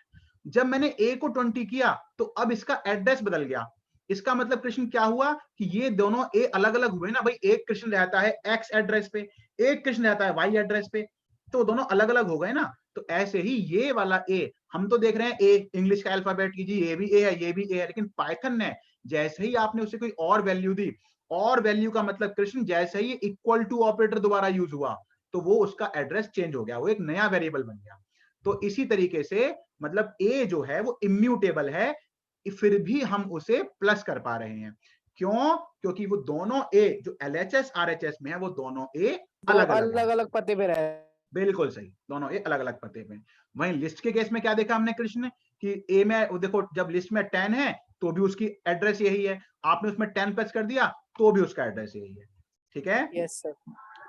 जब मैंने a को 20 किया तो अब इसका एड्रेस बदल गया। इसका मतलब कृष्ण क्या हुआ कि ये दोनों a अलग अलग हुए ना भाई, एक कृष्ण रहता है x एड्रेस पे, एक कृष्ण रहता है y एड्रेस पे। तो दोनों अलग अलग हो गए ना। तो ऐसे ही ये वाला ए, हम तो देख रहे हैं ए इंग्लिश का अल्फाबेट की, जी ये भी ए है, ये भी ए है, लेकिन पाइथन ने जैसे ही आपने उसे कोई और वैल्यू दी, और वैल्यू का मतलब कृष्ण जैसे ही इक्वल टू ऑपरेटर दोबारा यूज हुआ तो वो उसका एड्रेस चेंज हो गया, वो एक नया वेरिएबल बन गया। तो इसी तरीके से मतलब ए जो है वो इम्यूटेबल है, फिर भी हम उसे प्लस कर पा रहे हैं। क्यों? क्योंकि वो दोनों ए जो LHS RHS में है वो दोनों ए अलग अलग पते पे रहे। बिल्कुल सही, दोनों ए अलग अलग पते पे। वहीं लिस्ट के केस में क्या देखा हमने कृष्ण कि ए में देखो जब लिस्ट में 10 है तो भी उसकी एड्रेस यही है, आपने उसमें 10 प्लस कर दिया तो भी उसका एड्रेस यही है। ठीक है? Yes sir.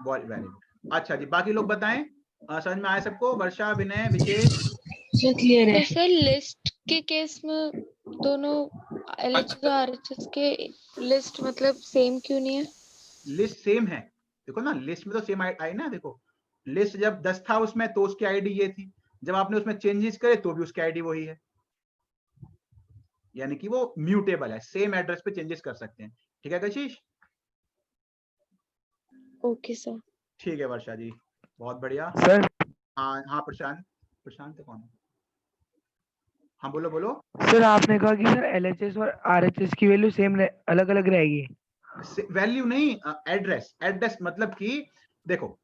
Very good. अच्छा जी, बाकी लोग बताएं, समझ में आया सबको? वर्षा, विनय, विशेष? क्लियर है सर। लिस्ट के केस में दोनों LHS और RHS के लिस्ट मतलब सेम क्यों नहीं है? लिस्ट सेम है, देखो ना लिस्ट में तो सेम आई ना। देखो लिस्ट जब 10 था उसमें तो उसकी आईडी ये थी, जब आपने उसमें चेंजेस करे तो भी उसकी आईडी वही है, यानी कि वो म्यूटेबल है, सेम एड्रेस पे चेंजेस कर सकते हैं। ठीक है कशिश? Okay sir. ठीक है वर्षा जी, बहुत बढ़िया सर। हाँ हाँ प्रशांत, प्रशांत कौन है? हाँ बोलो बोलो। सर आपने कहा कि सर LHS और RHS की वैल्यू सेम अलग अलग रहेगी। वैल्यू नहीं, एड्रेस। एड्रेस मतलब कि देखो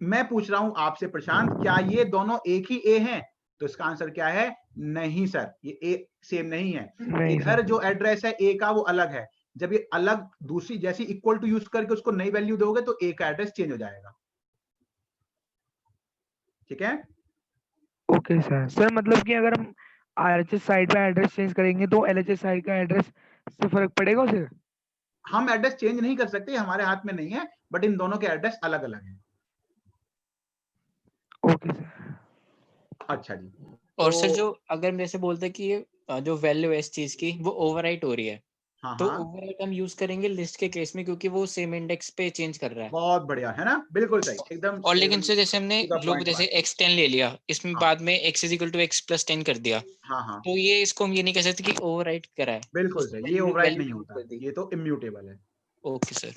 मैं पूछ रहा हूं आपसे प्रशांत, क्या ये दोनों एक ही ए हैं? तो इसका आंसर क्या है? नहीं सर, ये ए सेम नहीं है। इधर जो एड्रेस है ए का वो अलग है, जब ये अलग दूसरी जैसी इक्वल टू यूज करके उसको नई वैल्यू दोगे तो ए का एड्रेस चेंज हो जाएगा। ठीक है? Okay sir. सर मतलब कि अगर हम RHS साइड का एड्रेस चेंज करेंगे तो LHS साइड का एड्रेस से फर्क पड़ेगा सर? हम एड्रेस चेंज नहीं कर सकते, हमारे हाथ में नहीं है, बट इन दोनों के एड्रेस अलग अलग हैं। Okay sir. अच्छा जी। और सर जो अगर मेरे से बोलते कि ये जो वैल्यू है इस चीज की वो ओवरराइट हो रही है, हाँ, तो हाँ। ओवरराइट हम यूज करेंगे लिस्ट के केस में क्योंकि वो सेम इंडेक्स पे चेंज कर रहा है। बहुत बढ़िया है ना, बिल्कुल सही एकदम। और लेकिन सर जैसे हमने ग्लोब जैसे x10 ले लिया, इसमें बाद में x = x + 10 कर दिया, हाँ हाँ तो ये इसको हम ये नहीं कह सकते कि ओवरराइट करा है। बिल्कुल सही, ये ओवरराइट नहीं होता, ये तो इम्यूटेबल है। Okay sir.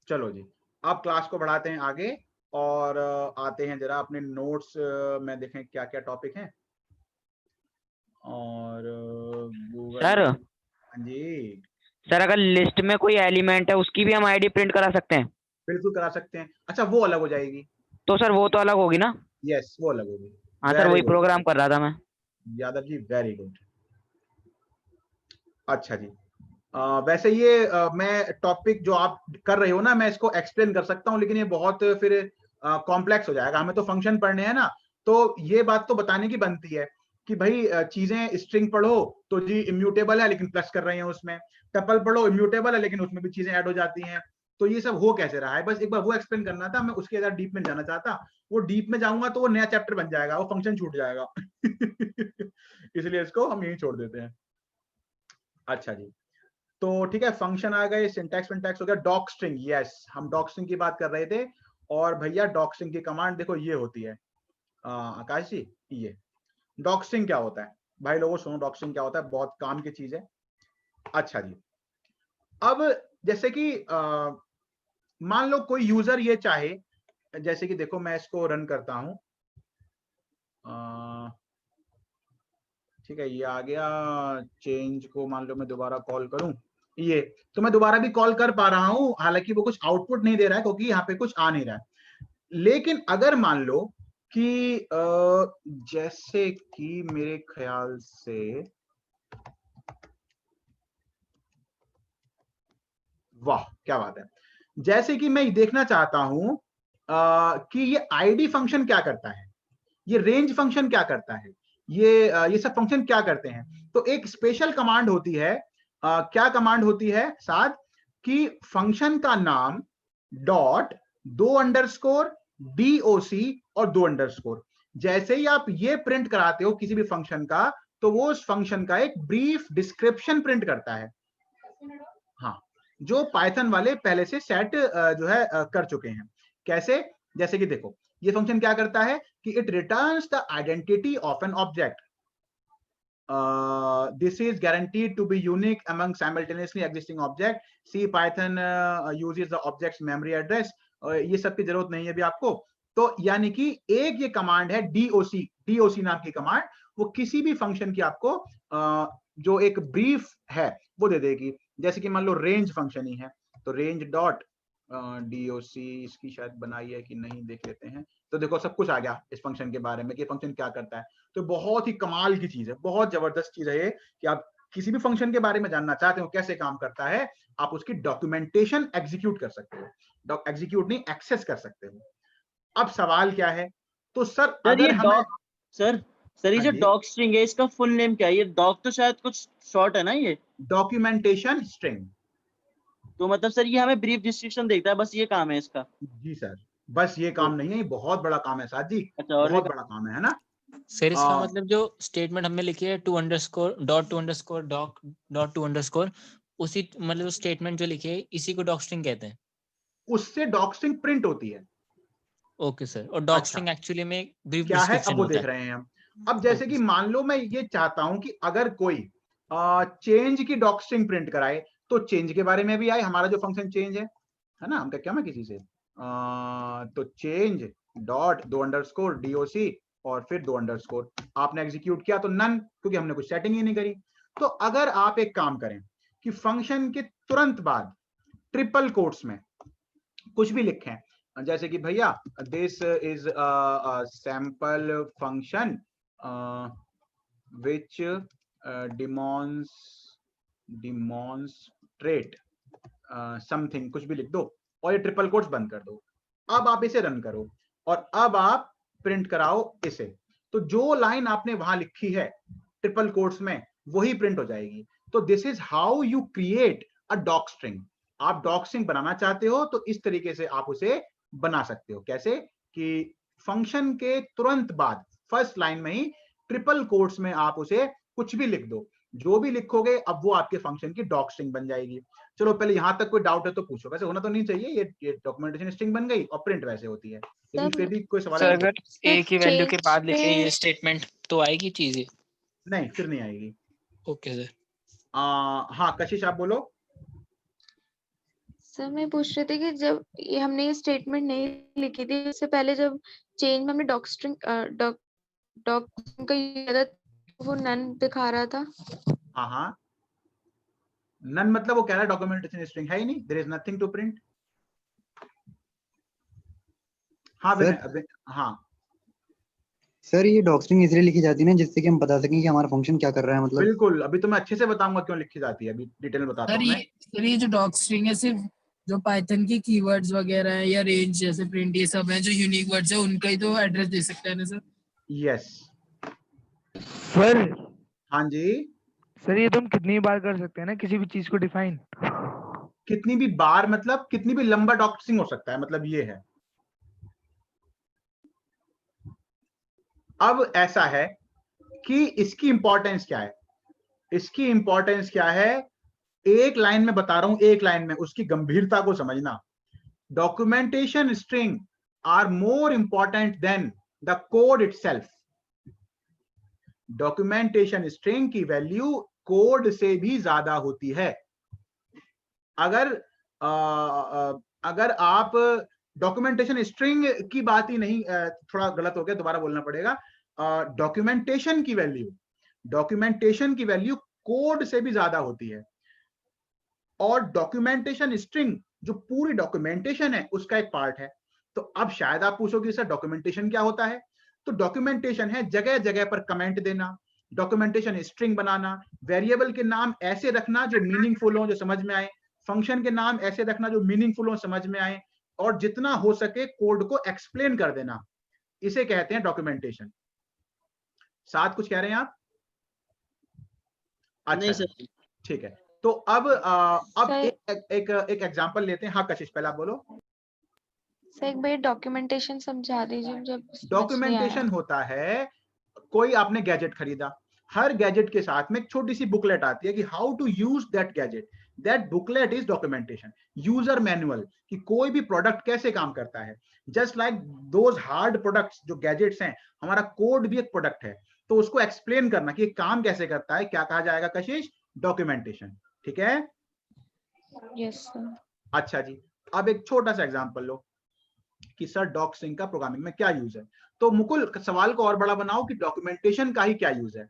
चलो जी, अब क्लास को बढ़ाते हैं आगे और आते हैं जरा अपने नोट्स में, देखें क्या क्या टॉपिक हैं। और गूगल सर। हाँ जी सर अगर लिस्ट में कोई एलिमेंट है उसकी भी हम आईडी प्रिंट करा सकते हैं? बिल्कुल करा सकते हैं। अच्छा वो अलग हो जाएगी? तो सर वो तो अलग होगी ना? यस वो अलग होगी। हाँ सर वही प्रोग्राम कर रहा था मैं। Yadav ji very good. अच्छा जी, वैसे ये मैं टॉपिक जो आप कर रहे हो ना, मैं इसको एक्सप्लेन कर सकता हूँ, लेकिन ये बहुत फिर कॉम्प्लेक्स हो जाएगा, हमें तो फंक्शन पढ़ने हैं ना। तो ये बात तो बताने की बनती है कि भाई चीजें स्ट्रिंग पढ़ो तो जी इम्यूटेबल है लेकिन प्लस कर रहे हैं उसमें, टपल पढ़ो इम्यूटेबल है लेकिन उसमें भी चीजें ऐड हो जाती हैं। तो ये सब हो कैसे रहा है, बस एक बार वो एक्सप्लेन करना था। मैं उसके ज्यादा डीप में जाना चाहता, वो डीप में जाऊंगा तो वो नया चैप्टर बन जाएगा, वो फंक्शन छूट जाएगा इसलिए इसको हम यहीं छोड़ देते हैं। अच्छा जी, तो ठीक है, फंक्शन आ गए, सिंटैक्स विंटैक्स हो गया। डॉक स्ट्रिंग, यस हम डॉक स्ट्रिंग की बात कर रहे थे। और भैया डॉक स्ट्रिंग की कमांड देखो ये होती है, आकाश जी ये डॉक स्ट्रिंग क्या होता है भाई लोगों सुनो, डॉक स्ट्रिंग क्या होता है, बहुत काम की चीज है। अच्छा जी, अब जैसे कि मान लो कोई यूजर ये चाहे, जैसे कि देखो मैं इसको रन करता हूं, ठीक है ये आ गया, चेंज को मान लो मैं दोबारा कॉल करूं, ये तो मैं दोबारा भी कॉल कर पा रहा हूं, हालांकि वो कुछ आउटपुट नहीं दे रहा है क्योंकि यहाँ पे कुछ आ नहीं रहा है। लेकिन अगर मान लो कि जैसे कि मेरे ख्याल से, वाह क्या बात है, जैसे कि मैं देखना चाहता हूं कि ये आईडी फंक्शन क्या करता है, ये रेंज फंक्शन क्या करता है, ये सब फंक्शन क्या करते हैं। तो एक स्पेशल कमांड होती है, क्या कमांड होती है साथ, कि फंक्शन का नाम डॉट 2 अंडरस्कोर DOC और 2 अंडरस्कोर। जैसे ही आप ये प्रिंट कराते हो किसी भी फंक्शन का, तो वो उस फंक्शन का एक ब्रीफ डिस्क्रिप्शन प्रिंट करता है, हाँ, जो पाइथन वाले पहले से सेट जो है कर चुके हैं। कैसे? जैसे कि देखो ये फंक्शन क्या करता है कि it returns the identity of an object, this is guaranteed to be unique among simultaneously existing object. C Python uses the object's memory address. ये सब की जरूरत नहीं है अभी आपको, तो यानी कि एक ये कमांड है डीओसी नाम की कमांड, वो किसी भी फंक्शन की आपको जो एक ब्रीफ है वो दे देगी। जैसे कि मान लो रेंज फंक्शन ही है, तो रेंज डॉट डीओसी, इसकी शायद बनाई है कि नहीं देख लेते हैं। तो देखो सब कुछ आ गया इस फंक्शन के बारे में कि फंक्शन क्या करता है। तो बहुत ही कमाल की चीज है, बहुत जबरदस्त चीज है ये कि आप किसी भी फंक्शन के बारे में जानना चाहते हो कैसे काम करता है, आप उसकी डॉक्यूमेंटेशन एग्जीक्यूट कर सकते हो, एग्जीक्यूट नहीं एक्सेस कर सकते हो। अब सवाल क्या है, तो सर अगर हमें सर ये जो डॉक स्ट्रिंग है इसका फुल नेम क्या है? ये डॉक तो शायद कुछ शॉर्ट है ना, ये डॉक्यूमेंटेशन स्ट्रिंग। तो मतलब सर ये हमें ब्रीफ डिस्क्रिप्शन देखता है, बस ये काम है इसका? जी सर, बस ये काम नहीं है, ये बहुत बड़ा काम है साथ जी। अच्छा, बहुत बड़ा काम है ना सर? इसका मतलब जो स्टेटमेंट हमने लिखी है two underscore dot two underscore doc dot two underscore, उसी मतलब स्टेटमेंट जो लिखी है इसी को डॉक स्ट्रिंग कहते हैं? उससे डॉक स्ट्रिंग प्रिंट होती है। ओके सर, और डॉक स्ट्रिंग एक्चुअली में ब्रीफ क्या है डिस्क्रिप्शन अब वो होता देख है। रहे हैं हम। अब जैसे कि मान लो मैं ये चाहता हूं कि अगर कोई चेंज की डॉक स्ट्रिंग प्रिंट कराए, तो चेंज के बारे में भी आए, हमारा जो फंक्शन चेंज है ना, हम क्या मैं किसी से तो चेंज डॉट दो अंडरस्कोर डीओसी और फिर दो अंडरस्कोर, आपने एग्जीक्यूट किया तो नन, क्योंकि हमने कुछ सेटिंग ही नहीं करी। तो अगर आप एक काम करें कि फंक्शन के तुरंत बाद ट्रिपल कोट्स में कुछ भी लिखें, जैसे कि भैया this is sample function which demonstrate something, कुछ भी लिख दो और ये ट्रिपल कोट्स बंद कर दो। अब आप इसे रन करो और अब आप प्रिंट कराओ इसे, तो जो लाइन आपने वहां लिखी है ट्रिपल कोट्स में वही प्रिंट हो जाएगी। तो this is how you create a doc string. आप डॉक स्ट्रिंग बनाना चाहते हो तो इस तरीके से आप उसे बना सकते हो। कैसे कि फंक्शन के तुरंत बाद फर्स्ट लाइन में ही ट्रिपल कोट्स में आप उसे कुछ भी लिख दो, जो भी लिखोगे अब वो आपके फंक्शन की डॉक स्ट्रिंग बन जाएगी। चलो पहले यहां तक कोई डाउट है तो पूछो, वैसे होना तो नहीं चाहिए, ये डॉक्यूमेंटेशन स्ट्रिंग बन गई और प्रिंट वैसे होती है, लेकिन फिर भी कोई सवाल है? अगर ए की वैल्यू के बाद लिखे ये स्टेटमेंट तो आएगी चीजें? नहीं, फिर नहीं आएगी। Okay sir. हाँ कशिश आप बोलो। सर मैं पूछ रही थी कि जब ये हमने ये स्टेटमेंट नहीं लिखी थी, इससे पहले जब चेंज में हमने डॉक स्ट्रिंग का यूज किया था, वो नन दिखा रहा था। हाँ नन मतलब वो कह रहा है डॉक्यूमेंटेशन स्ट्रिंग है ही नहीं, there is nothing to print. हाँ विनय, हाँ सर ये डॉक स्ट्रिंग इसलिए लिखी जाती है ना जिससे कि हम बता सकें कि हमारा फंक्शन क्या कर रहा है। मतलब बिल्कुल, अभी तो मैं अच्छे से बताऊंगा क्यों लिखी जाती है, अभी डिटेल में बताता हूँ मैं। सर ये जो डॉक स्ट्रिंग है सिर्फ जो पाइथन की कीवर्ड्स वगैरह है या रेंज जैसे प्रिंट ये सब है जो यूनिक वर्ड्स है उनका ही तो एड्रेस दे सकता है ना सर? Yes sir. हाँ जी सर ये तो हम कितनी बार कर सकते हैं ना किसी भी चीज को डिफाइन? कितनी भी बार मतलब कितनी भी लंबा डॉक स्ट्रिंग हो सकता है, मतलब ये है। अब ऐसा है कि इसकी इंपॉर्टेंस क्या है, इसकी इंपॉर्टेंस क्या है, एक लाइन में बता रहा हूं, एक लाइन में उसकी गंभीरता को समझना। Documentation string are more important than the code itself. Documentation string की वैल्यू कोड से भी ज्यादा होती है। अगर आप डॉक्यूमेंटेशन स्ट्रिंग की बात ही नहीं, थोड़ा गलत हो गया, दोबारा बोलना पड़ेगा। डॉक्यूमेंटेशन की वैल्यू कोड से भी ज्यादा होती है, और डॉक्यूमेंटेशन स्ट्रिंग जो पूरी डॉक्यूमेंटेशन है उसका एक पार्ट है। तो अब शायद आप पूछोगे सर डॉक्यूमेंटेशन क्या होता है? तो डॉक्यूमेंटेशन है जगह जगह पर कमेंट देना, डॉक्यूमेंटेशन स्ट्रिंग बनाना, वेरिएबल के नाम ऐसे रखना जो मीनिंगफुल हो, जो समझ में आए, फंक्शन के नाम ऐसे रखना जो मीनिंगफुल हो, समझ में आए, और जितना हो सके कोड को एक्सप्लेन कर देना, इसे कहते हैं डॉक्यूमेंटेशन। साथ कुछ कह रहे हैं आप? अच्छा ठीक है, तो अब एक एग्जांपल लेते हैं। हाँ कशिश पहले आप बोलो। सर एक बार डॉक्यूमेंटेशन समझा दीजिए। जब डॉक्यूमेंटेशन होता है, कोई आपने गैजेट खरीदा, हर गैजेट के साथ में एक छोटी सी बुकलेट आती है कि how to use that gadget. That booklet is documentation, user manual कि कोई भी प्रोडक्ट कैसे काम करता है। Just like those hard products जो गैजेट्स हैं, हमारा कोड भी एक प्रोडक्ट है, तो उसको एक्सप्लेन करना कि काम कैसे करता है, क्या कहा जाएगा कशिश? डॉक्यूमेंटेशन। ठीक है? Yes sir. अच्छा जी, अब एक छोटा सा एग्जांपल लो। कि सर डॉक्स्ट्रिंग का प्रोग्रामिंग में क्या यूज है। तो मुकुल सवाल को और बड़ा बनाओ कि डॉक्यूमेंटेशन का ही क्या यूज है।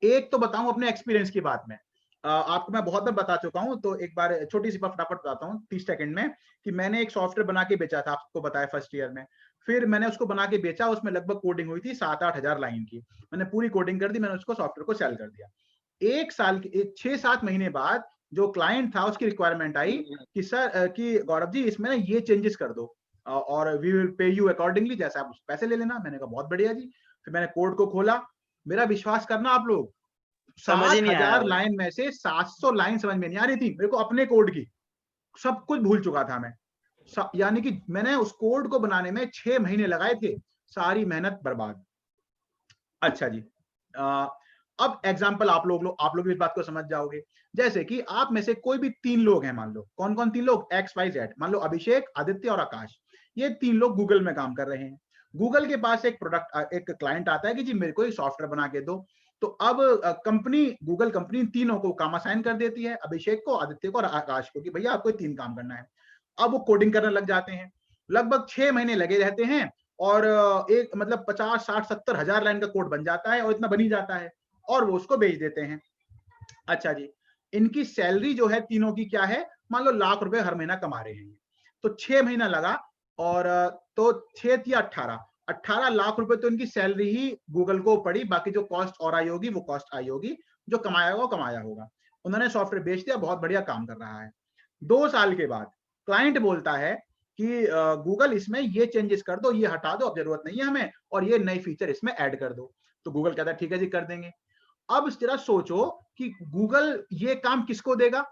एक तो बताऊं अपने एक्सपीरियंस की बात में, आपको मैं बहुत बार बता चुका हूं, तो एक बार छोटी सी फटाफट बताता हूं 30 सेकंड में, कि मैंने एक सॉफ्टवेयर बना के बेचा था, आपको बताया फर्स्ट ईयर में। फिर मैंने उसको बना के बेचा, उसमें लगभग कोडिंग हुई थी 7-8 हजार लाइन की। मैंने पूरी कोडिंग कर दी, मैंने उसको सॉफ्टवेयर को सेल कर दिया। 1 साल 6-7 महीने बाद जो क्लाइंट था उसकी रिक्वायरमेंट आई कि सर कि गौरव जी इसमें ना ये चेंजेस कर दो और we will pay you accordingly, जैसे आप पैसे ले लेना। मैंने कहा बहुत बढ़िया जी। फिर मैंने कोड को खोला, मेरा विश्वास करना आप लोग, समझ ही नहीं आया 7,000 लाइन में से 700 लाइन समझ में नहीं आ रही थी मेरे को अपने कोड की, सब कुछ भूल चुका था मैं। यानी कि मैंने उस कोड को बनाने में 6 महीने लगाए थे, सारी मेहनत बर्बाद। अच्छा जी, अब एग्जाम्पल आप लोग इस बात को समझ जाओगे। जैसे कि आप में से कोई भी 3 लोग हैं, मान लो कौन कौन 3 लोग, XYZ, मान लो अभिषेक, आदित्य और आकाश, ये 3 लोग गूगल में काम कर रहे हैं। गूगल के पास एक क्लाइंट आता है कि जी मेरे को एक सॉफ्टवेयर बना के दो। तो अब गूगल कंपनी तीनों को काम असाइन कर देती है, अभिषेक को, आदित्य को और आकाश को, कि भैया आपको 3 काम करना है। अब वो कोडिंग करने लग जाते हैं, लगभग 6 महीने लगे रहते हैं और एक मतलब 50, 60, 70 हजार लाइन का कोड बन जाता है और इतना बन ही जाता है और वो उसको बेच देते हैं। अच्छा जी, इनकी सैलरी जो है तीनों की क्या है, मान लो लाख रुपए हर महीना कमा रहे हैं। तो 6 महीना लगा और तो 6 या 18 लाख रुपए तो इनकी सैलरी ही गूगल को पड़ी, बाकी जो कॉस्ट और आई होगी वो कॉस्ट आई होगी, जो कमाया होगा वो कमाया होगा। उन्होंने सॉफ्टवेयर बेच दिया, बहुत बढ़िया काम कर रहा है। 2 साल के बाद क्लाइंट बोलता है कि गूगल इसमें ये चेंजेस कर दो, ये हटा दो, अब जरूरत नहीं है हमें, और ये नई फीचर इसमें ऐड कर दो। तो गूगल कहता है ठीक है जी कर देंगे। अब जरा सोचो कि गूगल ये काम किसको देगा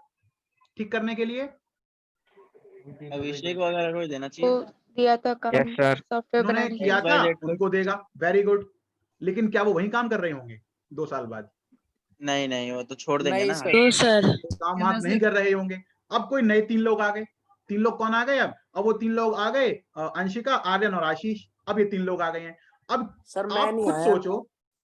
ठीक करने के लिए? अभिषेक वगैरह को देना चाहिए। दिया था काम, सॉफ्टवेयर उन्होंने बनाने किया था, उनको देगा, वेरी गुड। लेकिन क्या वो वही काम कर रहे होंगे 2 साल बाद? नहीं नहीं, वो तो छोड़ देंगे ना सर। काम हाथ नहीं कर रहे होंगे। अब कोई नए 3 लोग आ गए। 3 लोग कौन आ गए? अब वो 3 लोग आ गए, अंशिका, आर्यन और आशीष। अब ये 3 लोग आ गए हैं। अब सर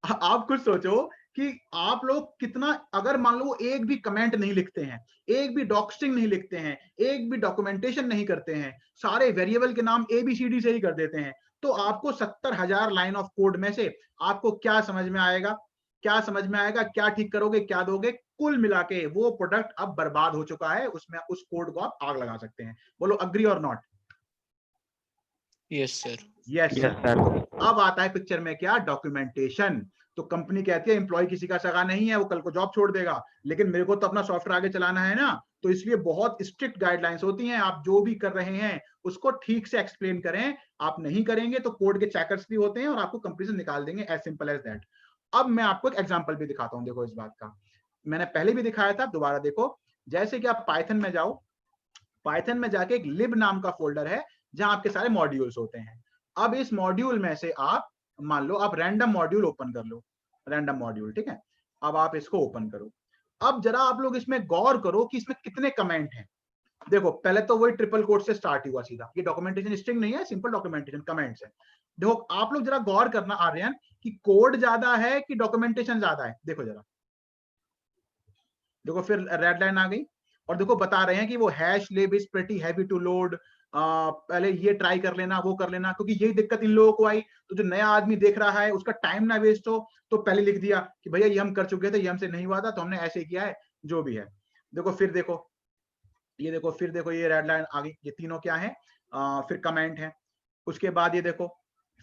आप खुद सोचो कि आप लोग कितना, अगर मान लो एक भी कमेंट नहीं लिखते हैं, एक भी डॉक्स्ट्रिंग नहीं लिखते हैं, एक भी डॉक्यूमेंटेशन नहीं करते हैं, सारे वेरिएबल के नाम ABCD से ही कर देते हैं, तो आपको 70,000 लाइन ऑफ कोड में से आपको क्या समझ में आएगा? क्या समझ में आएगा? क्या ठीक करोगे? क्या दोगे? कुल मिला के वो प्रोडक्ट अब बर्बाद हो चुका है, उसमें उस कोड को आप आग लगा सकते हैं। बोलो अग्री और not? Yes sir. Yes sir. अब आता है पिक्चर में क्या? डॉक्यूमेंटेशन। तो कंपनी कहती है एम्प्लॉय किसी का सगा नहीं है, वो कल को जॉब छोड़ देगा, लेकिन मेरे को तो अपना सॉफ्टवेयर आगे चलाना है ना, तो इसलिए बहुत स्ट्रिक्ट गाइडलाइंस होती हैं। आप जो भी कर रहे हैं उसको ठीक से एक्सप्लेन करें, आप नहीं करेंगे तो कोड के चेकर्स भी होते हैं और आपको कंपनी से निकाल देंगे, एज सिंपल एज दैट। अब मैं आपको एक एग्जांपल भी दिखाता हूं, देखो इस बात का मैंने पहले भी दिखाया था, दोबारा देखो। जैसे कि आप पाइथन में जाओ, पाइथन में जाके एक लिब नाम का फोल्डर है जहां आपके सारे मॉड्यूल्स होते हैं। अब इस मॉड्यूल में से आप मान लो आप रैंडम मॉड्यूल ओपन कर लो, रैंडम मॉड्यूल, ठीक है। अब आप इसको ओपन करो। अब जरा आप लोग इसमें गौर करो कि इसमें कितने कमेंट हैं। देखो पहले तो वही ट्रिपल कोट से स्टार्ट हुआ सीधा, ये डॉक्यूमेंटेशन स्ट्रिंग नहीं है, सिंपल डॉक्यूमेंटेशन कमेंट्स है। देखो आप लोग जरा गौर करना आर्यन कि कोड ज्यादा है कि डॉक्यूमेंटेशन ज्यादा है। देखो जरा, देखो फिर रेड लाइन आ गई और देखो बता रहे हैं कि वो hashlib is pretty heavy to load, पहले ये ट्राई कर लेना, वो कर लेना, क्योंकि यही दिक्कत इन लोगों को आई। तो जो नया आदमी देख रहा है उसका टाइम ना वेस्ट हो, तो पहले लिख दिया कि भैया ये हम कर चुके थे, ये हमसे नहीं हुआ था, तो हमने ऐसे किया है, जो भी है। देखो फिर देखो, ये देखो फिर देखो, ये रेड लाइन आ गई, ये तीनों क्या है, फिर कमेंट है। उसके बाद ये देखो,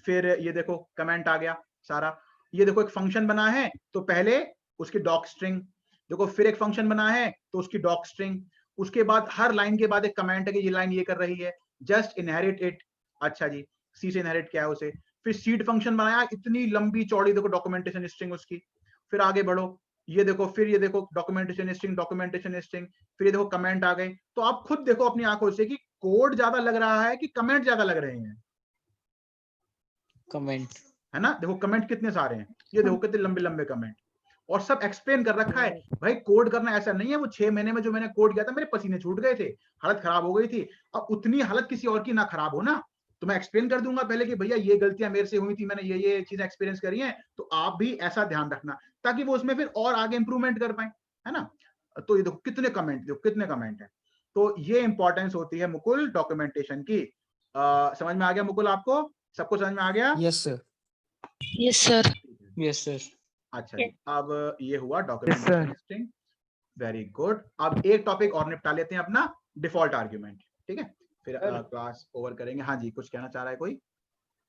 फिर ये देखो कमेंट आ गया सारा। ये देखो एक फंक्शन बना है, तो पहले उसकी डॉक स्ट्रिंग, देखो फिर एक फंक्शन बना है तो उसकी डॉक स्ट्रिंग, उसके बाद हर लाइन के बाद एक कमेंट है कि ये लाइन ये कर रही है, जस्ट इनहेरिट इट। अच्छा जी, सी से इनहेरिट किया है उसे। फिर सीड फंक्शन बनाया, इतनी लंबी चौड़ी देखो डॉक्यूमेंटेशन स्ट्रिंग उसकी। फिर आगे बढ़ो, ये देखो, फिर ये देखो डॉक्यूमेंटेशन स्ट्रिंग, डॉक्यूमेंटेशन स्ट्रिंग, फिर ये देखो कमेंट आ गए। तो आप खुद देखो अपनी आंखों से कि कोड ज्यादा लग रहा है कि कमेंट ज्यादा लग रहे हैं? कमेंट है ना। देखो कमेंट कितने सारे हैं, ये देखो कितने लंबे लंबे कमेंट, और सब एक्सप्लेन कर रखा है। भाई कोड करना ऐसा नहीं है, वो 6 महीने में जो मैंने कोड किया था मेरे पसीने छूट गए थे, हालत खराब हो गई थी। अब उतनी हालत किसी और की ना खराब हो ना, तो मैं एक्सप्लेन कर दूंगा पहले कि भैया ये गलतियां मेरे से हुई थी, मैंने ये चीजें एक्सपीरियंस करी हैं, तो आप भी ऐसा ध्यान रखना, ताकि वो उसमें फिर और आगे इंप्रूवमेंट कर पाए, है ना। तो ये देखो कितने कमेंट, देखो कितने कमेंट है। तो ये इंपॉर्टेंस होती है मुकुल डॉक्यूमेंटेशन की। समझ में आ गया मुकुल? आपको सबको समझ में आ गया? Yes sir. Yes sir. Yes sir. अच्छा जी, अब ये हुआ डॉक्यूमेंटेशन स्ट्रिंग। Very good. अब एक टॉपिक और निपटा लेते हैं अपना, डिफॉल्ट आर्ग्यूमेंट, ठीक है? फिर क्लास ओवर करेंगे। हाँ जी, कुछ कहना चाह रहा है कोई?